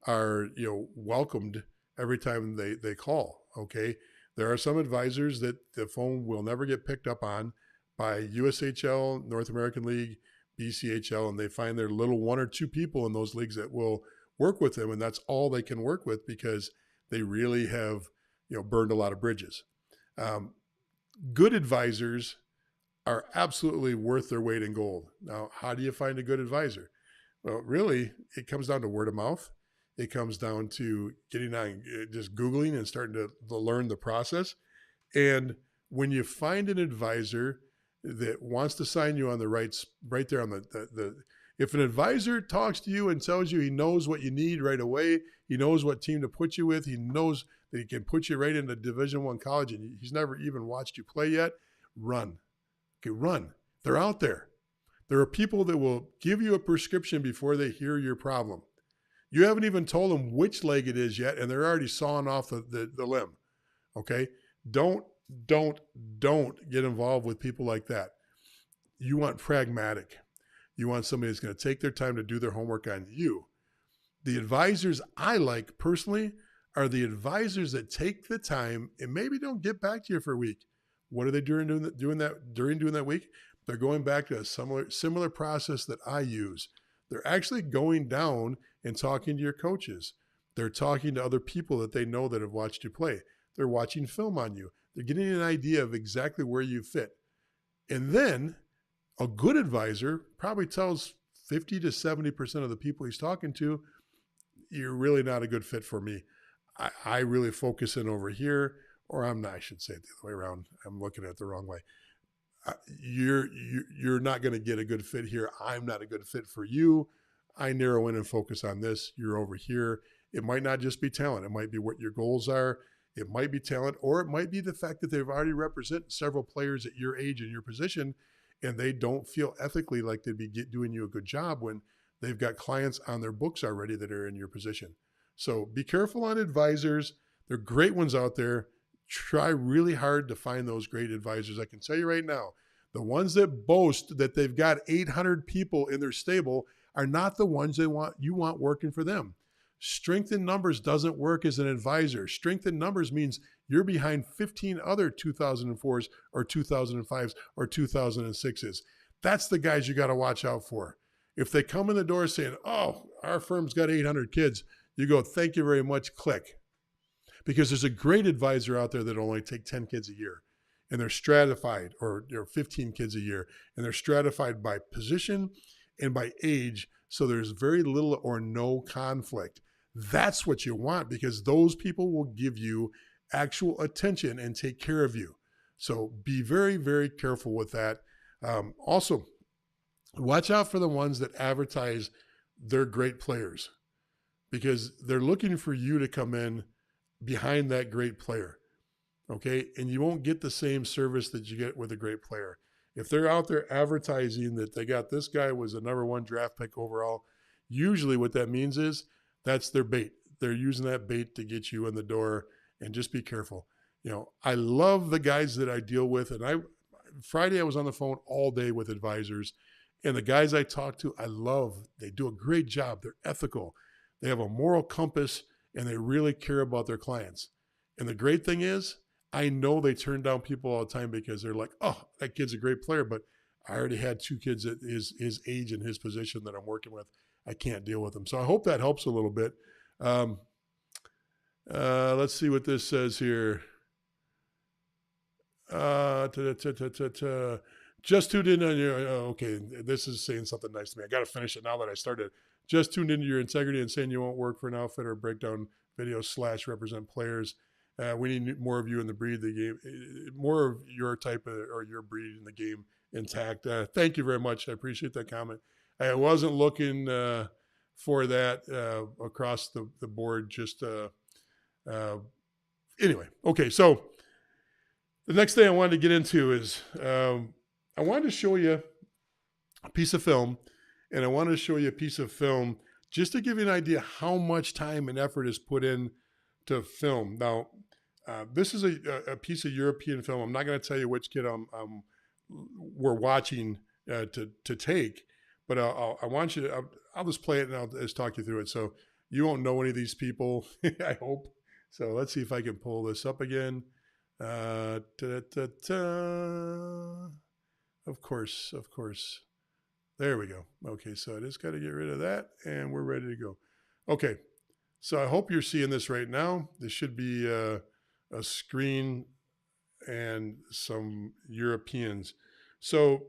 are, welcomed every time they call. Okay. There are some advisors that the phone will never get picked up on by USHL, North American League, BCHL, and they find their little one or two people in those leagues that will work with them. And that's all they can work with because they really have, burned a lot of bridges. Good advisors are absolutely worth their weight in gold. Now, how do you find a good advisor? Well, really, it comes down to word of mouth. It comes down to getting on, just Googling and starting to learn the process. And when you find an advisor that wants to sign you on the right there on the if an advisor talks to you and tells you he knows what you need right away, he knows what team to put you with, he knows that he can put you right into Division I college and he's never even watched you play yet, run. Okay, run. They're out there. There are people that will give you a prescription before they hear your problem. You haven't even told them which leg it is yet, and they're already sawing off the limb. Okay? Don't get involved with people like that. You want pragmatic. You want somebody that's going to take their time to do their homework on you. The advisors I like personally are the advisors that take the time and maybe don't get back to you for a week. What are they doing that week? They're going back to a similar process that I use. They're actually going down and talking to your coaches. They're talking to other people that they know that have watched you play. They're watching film on you. They're getting an idea of exactly where you fit. And then a good advisor probably tells 50 to 70% of the people he's talking to, you're really not a good fit for me. I really focus in over here, or I'm not, I should say it the other way around. I'm looking at it the wrong way. You're not going to get a good fit here. I'm not a good fit for you. I narrow in and focus on this. You're over here. It might not just be talent. It might be what your goals are. It might be talent, or it might be the fact that they've already represented several players at your age and your position, and they don't feel ethically like they'd be doing you a good job when they've got clients on their books already that are in your position. So be careful on advisors. There are great ones out there. Try really hard to find those great advisors. I can tell you right now, the ones that boast that they've got 800 people in their stable are not the ones you want working for them. Strength in numbers doesn't work as an advisor. Strength in numbers means you're behind 15 other 2004s or 2005s or 2006s. That's the guys you got to watch out for. If they come in the door saying, oh, our firm's got 800 kids, you go, thank you very much, click. Because there's a great advisor out there that only take 10 kids a year. And they're stratified, or 15 kids a year. And they're stratified by position and by age. So there's very little or no conflict. That's what you want, because those people will give you actual attention and take care of you. So be very, very careful with that. Also, watch out for the ones that advertise they're great players, because they're looking for you to come in behind that great player. Okay. And you won't get the same service that you get with a great player. If they're out there advertising that they got this guy was a #1 draft pick overall, usually what that means is that's their bait. They're using that bait to get you in the door, and just be careful. I love the guys that I deal with, and Friday I was on the phone all day with advisors, and the guys I talk to, I love. They do a great job. They're ethical. They have a moral compass, and they really care about their clients. And the great thing is, I know they turn down people all the time because they're like, oh, that kid's a great player, but I already had 2 kids at his age and his position that I'm working with. I can't deal with them. So I hope that helps a little bit. Let's see what this says here. Just tuned in on your, okay, this is saying something nice to me. I got to finish it now that I started. Just tuned into your integrity and saying you won't work for an outfit or breakdown videos / represent players. We need more of you in the breed, the game, more of your type or your breed in the game intact. Thank you very much. I appreciate that comment. I wasn't looking for that across the board. Just anyway. Okay, so the next thing I wanted to get into is I wanted to show you a piece of film, and I wanted to show you a piece of film just to give you an idea how much time and effort is put in to film. Now, this is a piece of European film. I'm not going to tell you which kid we're watching to take, but I want you to. I'll just play it and I'll just talk you through it. So you won't know any of these people, I hope. So let's see if I can pull this up again. Of course. There we go. Okay, so I just got to get rid of that, and we're ready to go. Okay, so I hope you're seeing this right now. This should be a screen and some Europeans. So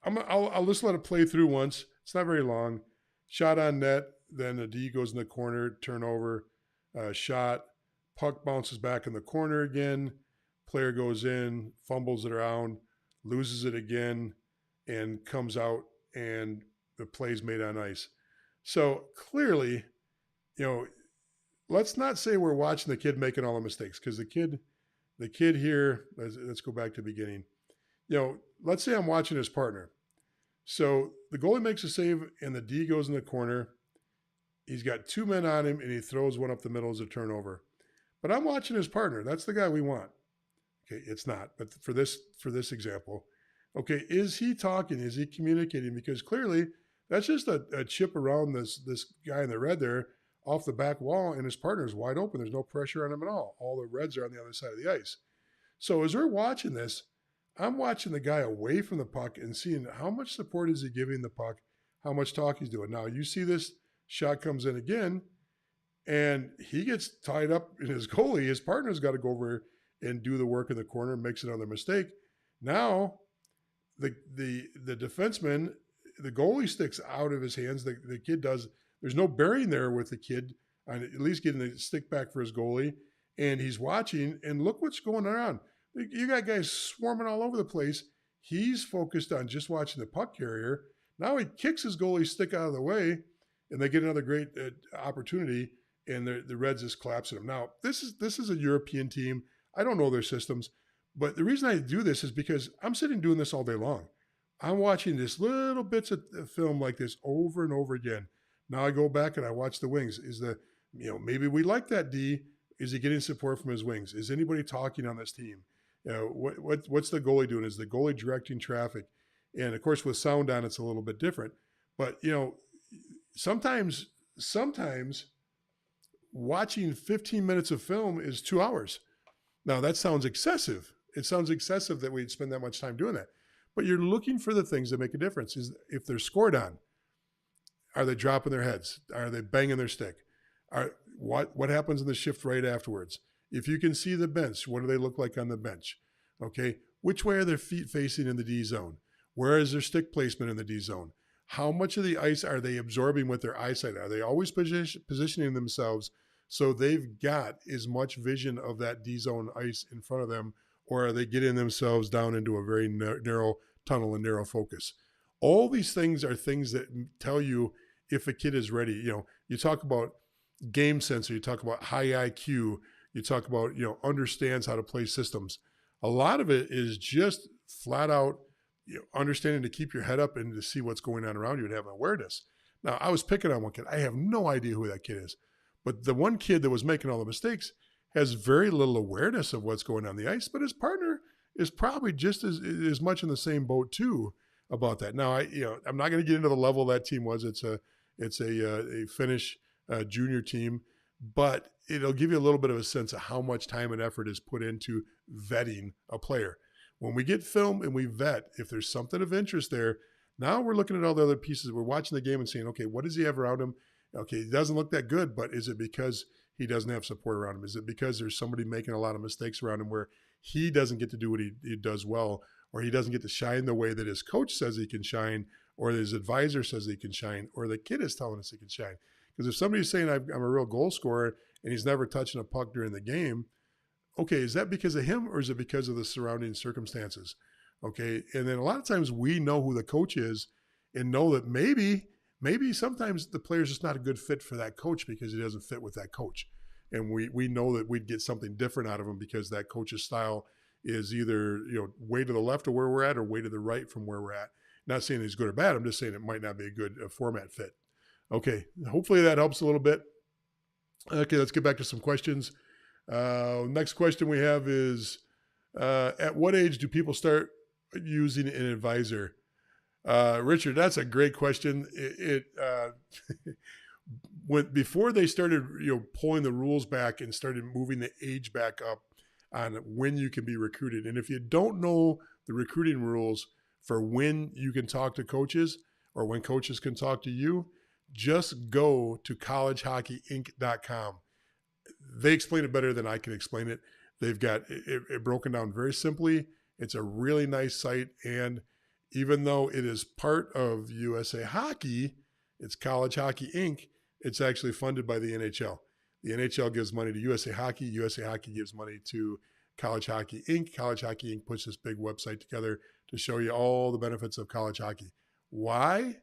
I'll just let it play through once. It's not very long. Shot on net, then a D goes in the corner, turnover, shot, puck bounces back in the corner again, player goes in, fumbles it around, loses it again, and comes out, and the play's made on ice. So clearly, let's not say we're watching the kid making all the mistakes, because the kid here, let's go back to the beginning. Let's say I'm watching his partner. So the goalie makes a save and the D goes in the corner. He's got 2 men on him and he throws one up the middle as a turnover. But I'm watching his partner. That's the guy we want. Okay, it's not. But for this example, okay, is he talking? Is he communicating? Because clearly that's just a chip around this guy in the red there off the back wall, and his partner's wide open. There's no pressure on him at all. All the reds are on the other side of the ice. So as we're watching this, I'm watching the guy away from the puck and seeing how much support is he giving the puck, how much talk he's doing. Now you see this shot comes in again, and he gets tied up in his goalie. His partner's got to go over and do the work in the corner, makes another mistake. Now the defenseman, the goalie sticks out of his hands. The kid does. There's no bearing there with the kid on at least getting the stick back for his goalie, and he's watching. And look what's going on. You got guys swarming all over the place. He's focused on just watching the puck carrier. Now he kicks his goalie stick out of the way, and they get another great opportunity, and the Reds just collapsing them. Now, this is a European team. I don't know their systems, but the reason I do this is because I'm sitting doing this all day long. I'm watching this little bits of film like this over and over again. Now I go back and I watch the wings. Maybe we like that D. Is he getting support from his wings? Is anybody talking on this team? What's the goalie doing? Is the goalie directing traffic? And of course, with sound on, it's a little bit different. But sometimes watching 15 minutes of film is 2 hours. Now that sounds excessive. It sounds excessive that we'd spend that much time doing that. But you're looking for the things that make a difference. Is if they're scored on, are they dropping their heads? Are they banging their stick? What happens in the shift right afterwards? If you can see the bench, what do they look like on the bench? Okay, which way are their feet facing in the D zone? Where is their stick placement in the D zone? How much of the ice are they absorbing with their eyesight? Are they always positioning themselves so they've got as much vision of that D zone ice in front of them, or are they getting themselves down into a very narrow tunnel and narrow focus? All these things are things that tell you if a kid is ready. You talk about game sensor, you talk about high IQ, you talk about, understands how to play systems. A lot of it is just flat out understanding to keep your head up and to see what's going on around you and have awareness. Now, I was picking on one kid. I have no idea who that kid is. But the one kid that was making all the mistakes has very little awareness of what's going on the ice, but his partner is probably just as much in the same boat too about that. Now, I'm not going to get into the level that team was. It's a Finnish junior team, but it'll give you a little bit of a sense of how much time and effort is put into vetting a player. When we get film and we vet, if there's something of interest there, now we're looking at all the other pieces. We're watching the game and saying, okay, what does he have around him? Okay, he doesn't look that good, but is it because he doesn't have support around him? Is it because there's somebody making a lot of mistakes around him where he doesn't get to do what he does well, or he doesn't get to shine the way that his coach says he can shine, or his advisor says he can shine, or the kid is telling us he can shine? Because if somebody's saying I'm a real goal scorer and he's never touching a puck during the game, okay, is that because of him or is it because of the surrounding circumstances? Okay, and then a lot of times we know who the coach is and know that maybe sometimes the player's just not a good fit for that coach because he doesn't fit with that coach. And we know that we'd get something different out of him because that coach's style is either way to the left of where we're at or way to the right from where we're at. Not saying he's good or bad. I'm just saying it might not be a good format fit. Okay, hopefully that helps a little bit. Okay, let's get back to some questions. Next question we have is, at what age do people start using an advisor? Richard, that's a great question. Before they started, pulling the rules back and started moving the age back up on when you can be recruited. And if you don't know the recruiting rules for when you can talk to coaches or when coaches can talk to you, just go to collegehockeyinc.com. They explain it better than I can explain it. They've got it broken down very simply. It's a really nice site. And even though it is part of USA Hockey, it's College Hockey Inc., it's actually funded by the NHL. The NHL gives money to USA Hockey. USA Hockey gives money to College Hockey Inc. College Hockey Inc. puts this big website together to show you all the benefits of college hockey. Why?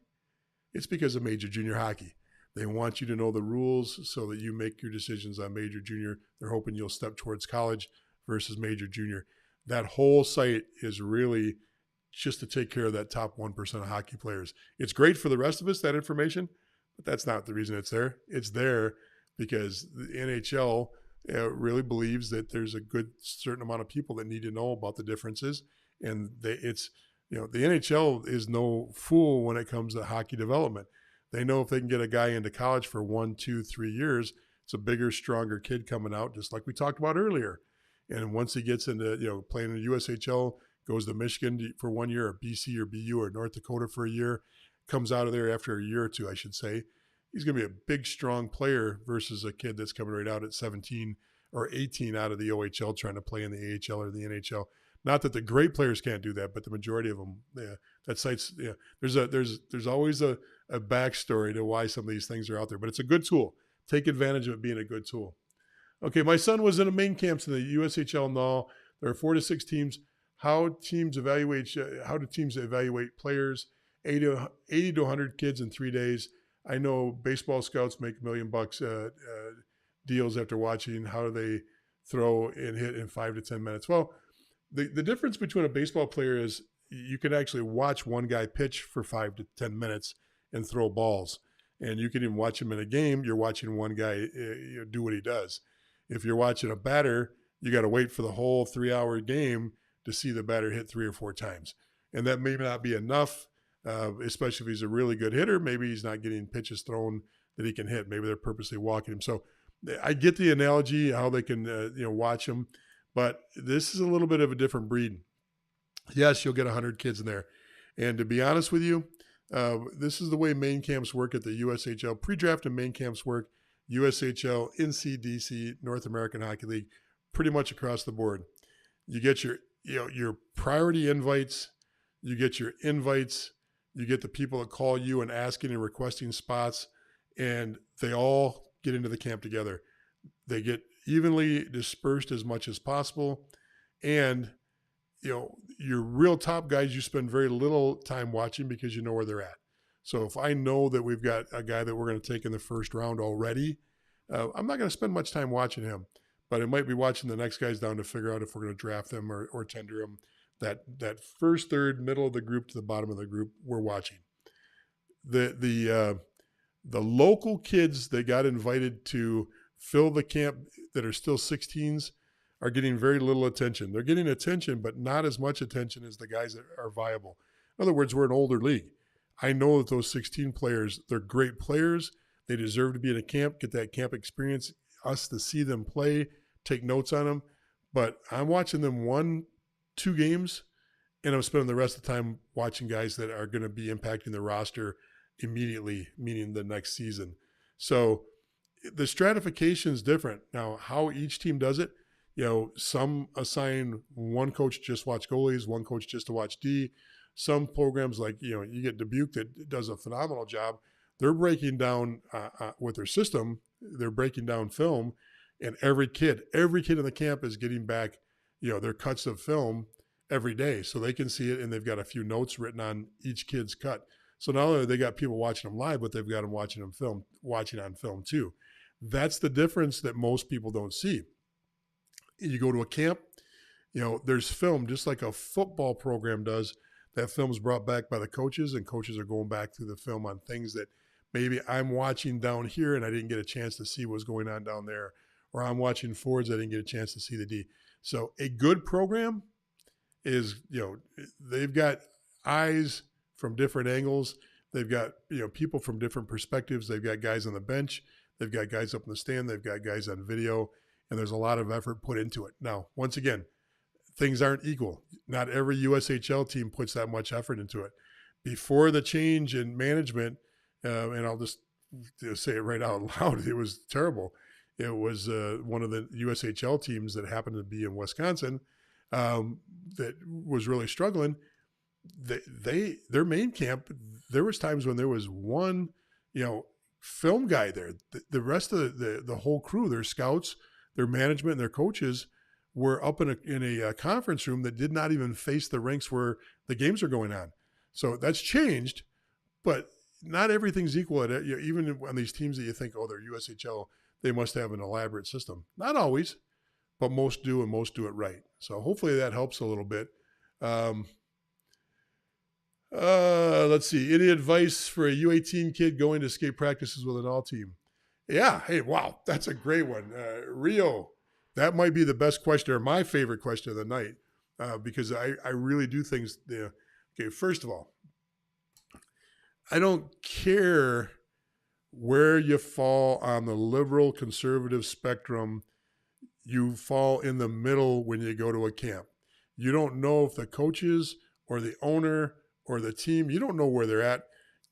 It's because of major junior hockey. They want you to know the rules so that you make your decisions on major junior. They're hoping you'll step towards college versus major junior. That whole site is really just to take care of that top 1% of hockey players. It's great for the rest of us, that information, but that's not the reason it's there. It's there because the NHL really believes that there's a good certain amount of people that need to know about the differences. And the NHL is no fool when it comes to hockey development. They know if they can get a guy into college for 1, 2, 3 years, it's a bigger, stronger kid coming out, just like we talked about earlier. And once he gets into, playing in the USHL, goes to Michigan for 1 year, or BC or BU or North Dakota for a year, comes out of there after a year or two, I should say, he's going to be a big, strong player versus a kid that's coming right out at 17 or 18 out of the OHL trying to play in the AHL or the NHL. Not that the great players can't do that, but the majority of them, that site's, there's always a backstory to why some of these things are out there, but it's a good tool. Take advantage of it being a good tool. Okay, my son was in a main camps in the USHL now. There are 4 to 6 teams. How do teams evaluate players? 80 to 100 kids in 3 days. I know baseball scouts make $1 million deals after watching how they throw and hit in 5 to 10 minutes. Well, the difference between a baseball player is you can actually watch one guy pitch for 5 to 10 minutes and throw balls. And you can even watch him in a game. You're watching one guy do what he does. If you're watching a batter, you got to wait for the whole 3-hour game to see the batter hit 3 or 4 times. And that may not be enough, especially if he's a really good hitter. Maybe he's not getting pitches thrown that he can hit. Maybe they're purposely walking him. So I get the analogy, how they can watch him. But this is a little bit of a different breed. Yes, you'll get 100 kids in there. And to be honest with you, this is the way main camps work at the USHL. Pre-draft and main camps work. USHL, NCDC, North American Hockey League, pretty much across the board. You get your priority invites. You get your invites. You get the people that call you and asking and requesting spots. And they all get into the camp together. They get evenly dispersed as much as possible. And, your real top guys, you spend very little time watching because you know where they're at. So if I know that we've got a guy that we're going to take in the first round already, I'm not going to spend much time watching him. But I might be watching the next guys down to figure out if we're going to draft them or tender them that first third, middle of the group to the bottom of the group, we're watching. The local kids that got invited to fill the camp that are still 16s are getting very little attention. They're getting attention, but not as much attention as the guys that are viable. In other words, we're an older league. I know that those 16 players, they're great players. They deserve to be in a camp, get that camp experience, us to see them play, take notes on them. But I'm watching them 1-2 games, and I'm spending the rest of the time watching guys that are going to be impacting the roster immediately, meaning the next season. So the stratification is different. Now, how each team does it, some assign one coach just watch goalies, one coach just to watch D. Some programs like, you get Dubuque that does a phenomenal job. They're breaking down with their system, they're breaking down film, and every kid in the camp is getting back, their cuts of film every day so they can see it, and they've got a few notes written on each kid's cut. So not only they got people watching them live, but they've got them watching on film too. That's the difference that most people don't see. You go to a camp, there's film just like a football program does. That film is brought back by the coaches, and coaches are going back through the film on things that maybe I'm watching down here and I didn't get a chance to see what's going on down there, or I'm watching forwards, I didn't get a chance to see the D. So a good program is, they've got eyes from different angles. They've got, people from different perspectives. They've got guys on the bench. They've got guys up in the stand. They've got guys on video, and there's a lot of effort put into it. Now, once again, things aren't equal. Not every USHL team puts that much effort into it. Before the change in management, and I'll just say it right out loud, it was terrible. It was one of the USHL teams that happened to be in Wisconsin that was really struggling. Their main camp, there was times when there was one, film guy there. The rest of the whole crew, their scouts, their management, and their coaches were up in a conference room that did not even face the rinks where the games are going on. So that's changed, but not everything's equal. Even on these teams that you think, oh, they're USHL, they must have an elaborate system. Not always, but most do, and most do it right. So hopefully that helps a little bit. Let's see. Any advice for a U18 kid going to skate practices with an all team? Yeah. Hey, wow. That's a great one. Rio, that might be the best question, or my favorite question of the night, because I really do things. Okay, first of all, I don't care where you fall on the liberal conservative spectrum. You fall in the middle when you go to a camp. You don't know if the coaches or the owner or the team, you don't know where they're at.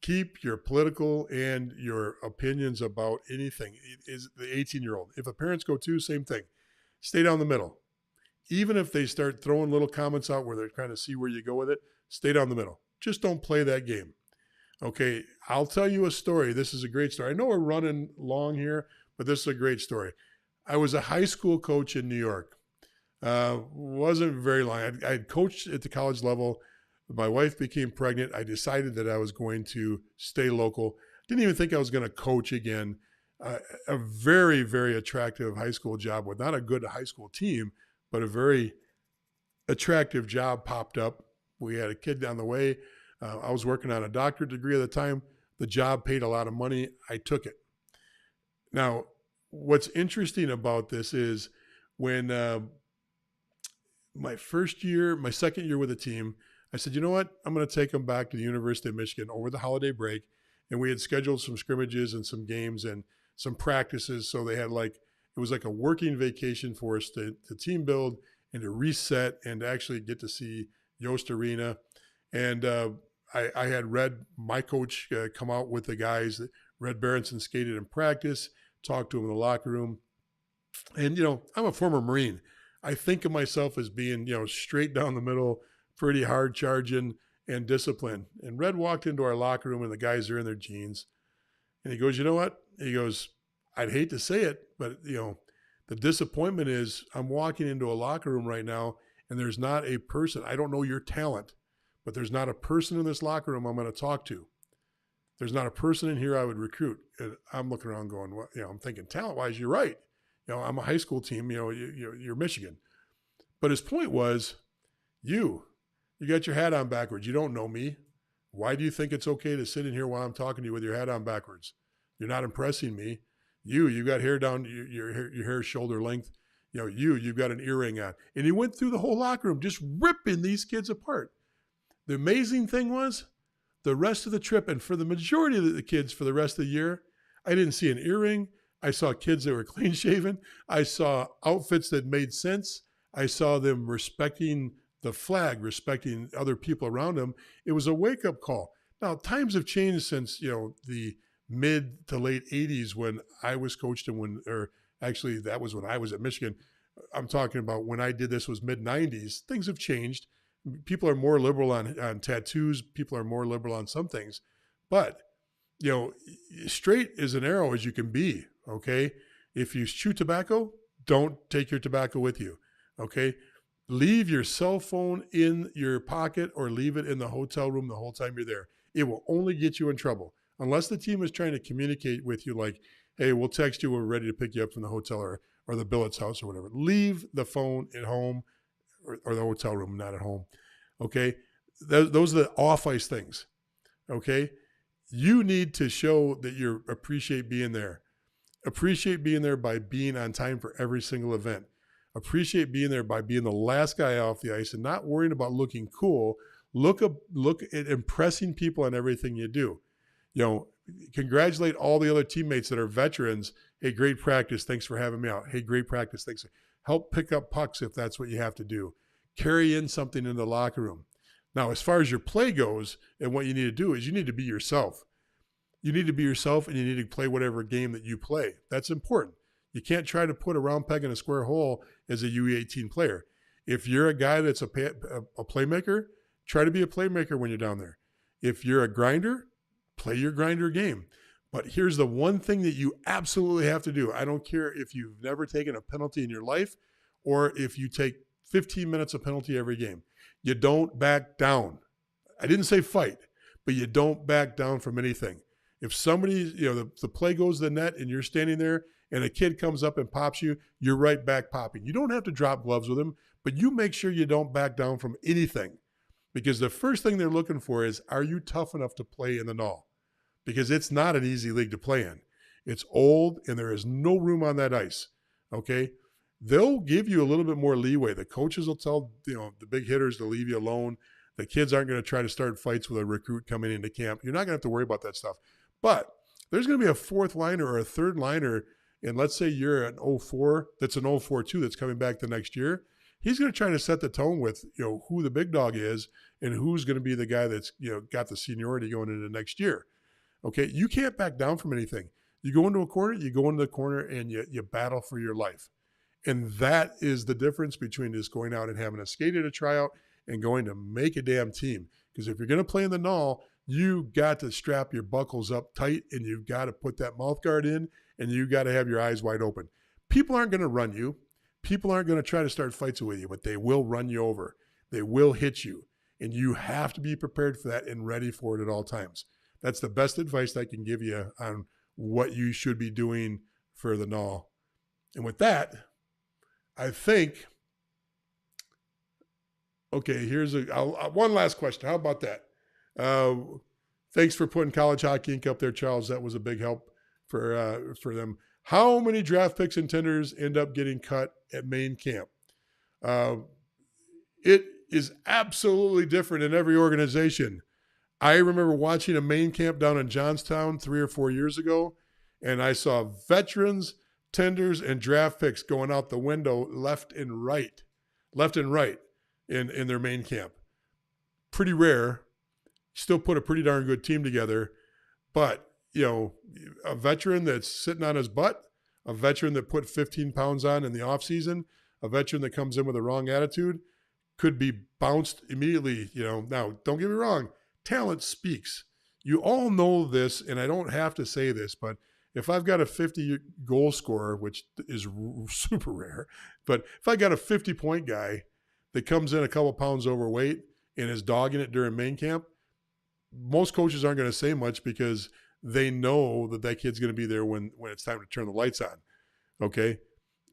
Keep your political and your opinions about anything. It is the 18-year-old. If a parents go to, same thing. Stay down the middle. Even if they start throwing little comments out where they're trying to see where you go with it, stay down the middle. Just don't play that game. Okay, I'll tell you a story. This is a great story. I know we're running long here, but this is a great story. I was a high school coach in New York. Wasn't very long. I had coached at the college level. My wife became pregnant. I decided that I was going to stay local. Didn't even think I was going to coach again. A very, very attractive high school job with not a good high school team, but a very attractive job popped up. We had a kid down the way. I was working on a doctorate degree at the time. The job paid a lot of money. I took it. Now, what's interesting about this is when my second year with the team, I said, you know what? I'm going to take them back to the University of Michigan over the holiday break. And we had scheduled some scrimmages and some games and some practices. So they had it was like a working vacation for us to team build and to reset and to actually get to see Yost Arena. And I had my coach, come out with the guys. Red Berenson skated in practice, talked to him in the locker room. And, I'm a former Marine. I think of myself as being, straight down the middle, pretty hard charging and disciplined. And Red walked into our locker room and the guys are in their jeans. And he goes, you know what? He goes, I'd hate to say it, but, the disappointment is I'm walking into a locker room right now and there's not a person. I don't know your talent, but there's not a person in this locker room I'm going to talk to. There's not a person in here I would recruit. And I'm looking around going, well, I'm thinking talent-wise, you're right. I'm a high school team, you're Michigan. But his point was, you You got your hat on backwards. You don't know me. Why do you think it's okay to sit in here while I'm talking to you with your hat on backwards? You're not impressing me. You got hair down, your hair shoulder length. You've got an earring on. And he went through the whole locker room just ripping these kids apart. The amazing thing was the rest of the trip, and for the majority of the kids for the rest of the year, I didn't see an earring. I saw kids that were clean shaven. I saw outfits that made sense. I saw them respecting the flag, respecting other people around them. It was a wake-up call. Now, times have changed since, the mid to late 80s when I was coached actually that was when I was at Michigan. I'm talking about when I did this was mid 90s. Things have changed. People are more liberal on tattoos. People are more liberal on some things, but straight as an arrow as you can be. Okay. If you chew tobacco, don't take your tobacco with you. Okay. Leave your cell phone in your pocket or leave it in the hotel room the whole time you're there. It will only get you in trouble unless the team is trying to communicate with you like, hey, we'll text you when we're ready to pick you up from the hotel or the billet's house or whatever. Leave the phone at home or the hotel room, not at home. Okay. Those are the off ice things. Okay. You need to show that you appreciate being there. Appreciate being there by being on time for every single event. Appreciate being there by being the last guy off the ice and not worrying about looking cool. Look at impressing people on everything you do. Congratulate all the other teammates that are veterans. Hey, great practice. Thanks for having me out. Hey, great practice. Thanks. Help pick up pucks if that's what you have to do. Carry in something in the locker room. Now, as far as your play goes and what you need to do is you need to be yourself. You need to be yourself and you need to play whatever game that you play. That's important. You can't try to put a round peg in a square hole as a U18 player. If you're a guy that's a playmaker, try to be a playmaker when you're down there. If you're a grinder, play your grinder game. But here's the one thing that you absolutely have to do. I don't care if you've never taken a penalty in your life or if you take 15 minutes of penalty every game. You don't back down. I didn't say fight, but you don't back down from anything. If somebody, the play goes to the net and you're standing there and a kid comes up and pops you, you're right back popping. You don't have to drop gloves with him, but you make sure you don't back down from anything. Because the first thing they're looking for is, are you tough enough to play in the null? Because it's not an easy league to play in. It's old and there is no room on that ice. Okay? They'll give you a little bit more leeway. The coaches will tell, the big hitters to leave you alone. The kids aren't going to try to start fights with a recruit coming into camp. You're not going to have to worry about that stuff. But there's going to be a fourth liner or a third liner, and let's say you're an 04 that's an 04-2 that's coming back the next year. He's going to try to set the tone with, who the big dog is and who's going to be the guy that's, got the seniority going into next year. Okay, you can't back down from anything. You go into a corner, and you battle for your life. And that is the difference between just going out and having a skate at a tryout and going to make a damn team. Because if you're going to play in the null, you got to strap your buckles up tight and you've got to put that mouth guard in and you got to have your eyes wide open. People aren't going to run you. People aren't going to try to start fights with you, but they will run you over. They will hit you. And you have to be prepared for that and ready for it at all times. That's the best advice I can give you on what you should be doing for the null. And with that, I think, okay, here's one last question. How about that? Thanks for putting College Hockey Inc. up there, Charles. That was a big help for them. How many draft picks and tenders end up getting cut at main camp? It is absolutely different in every organization. I remember watching a main camp down in Johnstown 3 or 4 years ago, and I saw veterans, tenders, and draft picks going out the window left and right in their main camp. Pretty rare. Still put a pretty darn good team together. But, a veteran that's sitting on his butt, a veteran that put 15 pounds on in the offseason, a veteran that comes in with the wrong attitude could be bounced immediately. Now, don't get me wrong. Talent speaks. You all know this, and I don't have to say this, but if I've got a 50 goal scorer, which is super rare, but if I got a 50-point guy that comes in a couple pounds overweight and is dogging it during main camp, most coaches aren't going to say much because they know that kid's going to be there when it's time to turn the lights on. Okay.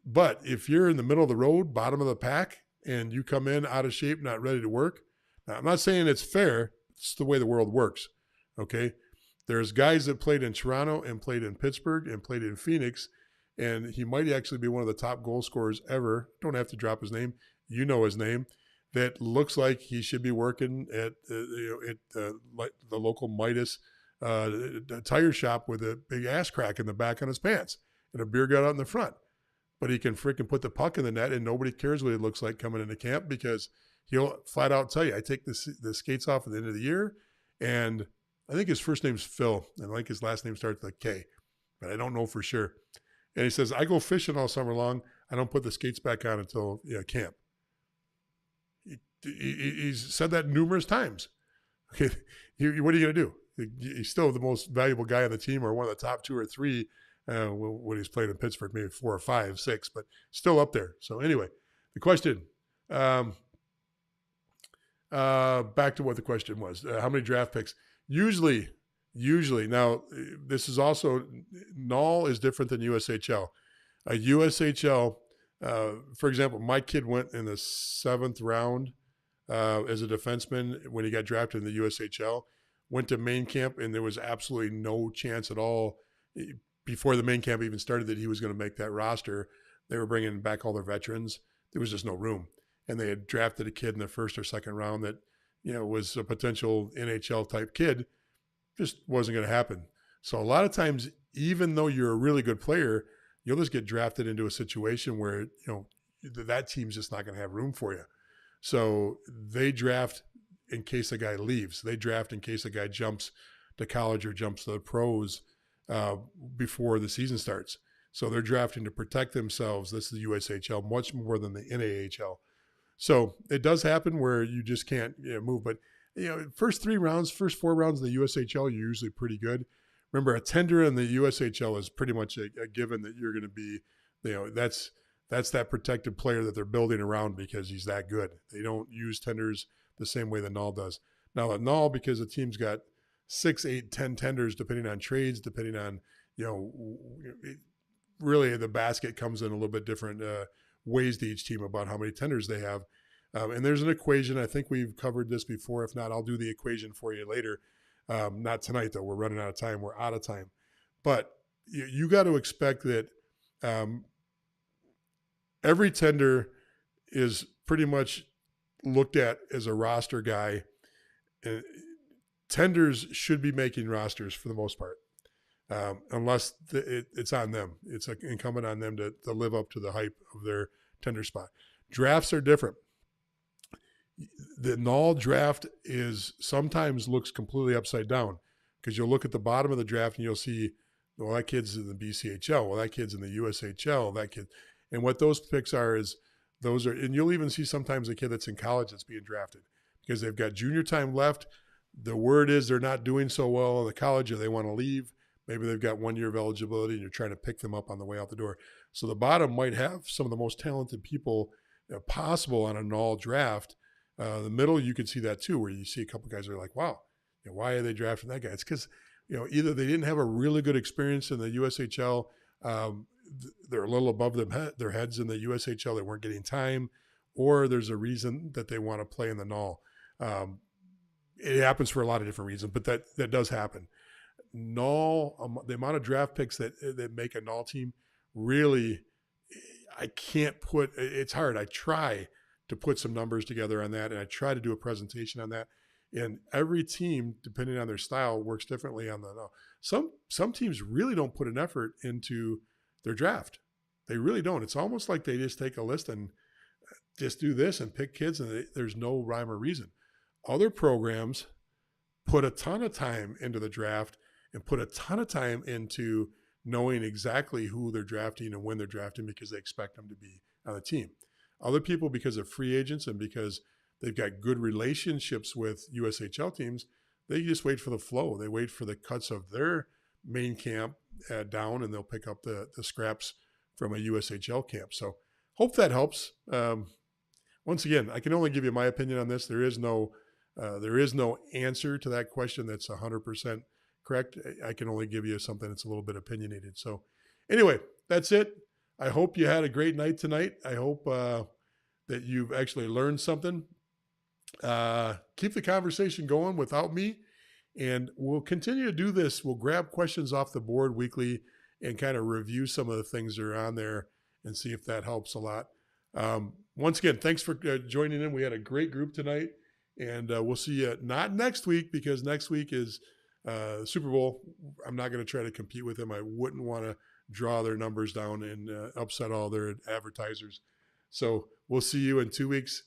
But if you're in the middle of the road, bottom of the pack, and you come in out of shape, not ready to work, Now, I'm not saying it's fair. It's the way the world works. Okay. There's guys that played in Toronto and played in Pittsburgh and played in Phoenix, and he might actually be one of the top goal scorers ever. Don't have to drop his name. You know his name. That looks like he should be working at the local Midas tire shop with a big ass crack in the back on his pants and a beer gut out in the front. But he can freaking put the puck in the net, and nobody cares what he looks like coming into camp because he'll flat out tell you, I take the skates off at the end of the year, and I think his first name's Phil, and I think his last name starts with a K, but I don't know for sure. And he says, I go fishing all summer long. I don't put the skates back on until camp. He's said that numerous times. Okay, what are you going to do? He's still the most valuable guy on the team, or one of the top 2 or 3 when he's played in Pittsburgh, maybe 4 or 5, 6, but still up there. So anyway, the question, back to what the question was, how many draft picks? Usually, now this is also, NOL is different than USHL. USHL, for example, my kid went in the 7th round as a defenseman when he got drafted in the USHL, went to main camp, and there was absolutely no chance at all before the main camp even started that he was going to make that roster. They were bringing back all their veterans. There was just no room. And they had drafted a kid in the 1st or 2nd round that, was a potential NHL type kid. Just wasn't going to happen. So a lot of times, even though you're a really good player, you'll just get drafted into a situation where, that team's just not going to have room for you. So they draft in case a guy leaves. They draft in case a guy jumps to college or jumps to the pros before the season starts. So they're drafting to protect themselves. This is the USHL much more than the NAHL. So it does happen where you just can't move. But, first 4 rounds of the USHL, you're usually pretty good. Remember, a tender in the USHL is pretty much a given that you're going to be, that's that protected player that they're building around because he's that good. They don't use tenders the same way the NOL does. Now, the NOL, because the team's got 6, 8, 10 tenders, depending on trades, depending on, really the basket comes in a little bit different ways to each team about how many tenders they have. And there's an equation. I think we've covered this before. If not, I'll do the equation for you later. Not tonight, though. We're running out of time. We're out of time. But you got to expect that every tender is pretty much looked at as a roster guy. Tenders should be making rosters for the most part, unless it's on them. It's incumbent on them to live up to the hype of their tender spot. Drafts are different. The NOL draft sometimes looks completely upside down because you'll look at the bottom of the draft and you'll see, well, that kid's in the BCHL. Well, that kid's in the USHL. That kid, and what those picks are is those are, and you'll even see sometimes a kid that's in college that's being drafted because they've got junior time left. The word is they're not doing so well in the college or they want to leave. Maybe they've got 1 year of eligibility and you're trying to pick them up on the way out the door. So the bottom might have some of the most talented people possible on a NOL draft. The middle, you can see that too, where you see a couple guys that are like, wow, why are they drafting that guy? It's because, either they didn't have a really good experience in the USHL. They're a little above their heads in the USHL. They weren't getting time, or there's a reason that they want to play in the NOL. It happens for a lot of different reasons, but that does happen. NOL, the amount of draft picks that make a NOL team, really, I can't put, it's hard. I try to put some numbers together on that, and I try to do a presentation on that. And every team, depending on their style, works differently on the NOL. Some teams really don't put an effort into their draft. They really don't. It's almost like they just take a list and just do this and pick kids, and there's no rhyme or reason. Other programs put a ton of time into the draft and put a ton of time into knowing exactly who they're drafting and when they're drafting because they expect them to be on the team. Other people, because of free agents and because they've got good relationships with USHL teams, they just wait for the flow. They wait for the cuts of their main camp down, and they'll pick up the scraps from a USHL camp. So hope that helps. Once again, I can only give you my opinion on this. There is no answer to that question that's 100% correct. I can only give you something that's a little bit opinionated. So anyway, that's it. I hope you had a great night tonight. I hope that you've actually learned something. keep the conversation going without me. And we'll continue to do this. We'll grab questions off the board weekly and kind of review some of the things that are on there and see if that helps a lot. Once again, thanks for joining in. We had a great group tonight, and we'll see you not next week, because next week is Super Bowl. I'm not going to try to compete with them. I wouldn't want to draw their numbers down and upset all their advertisers. So we'll see you in 2 weeks.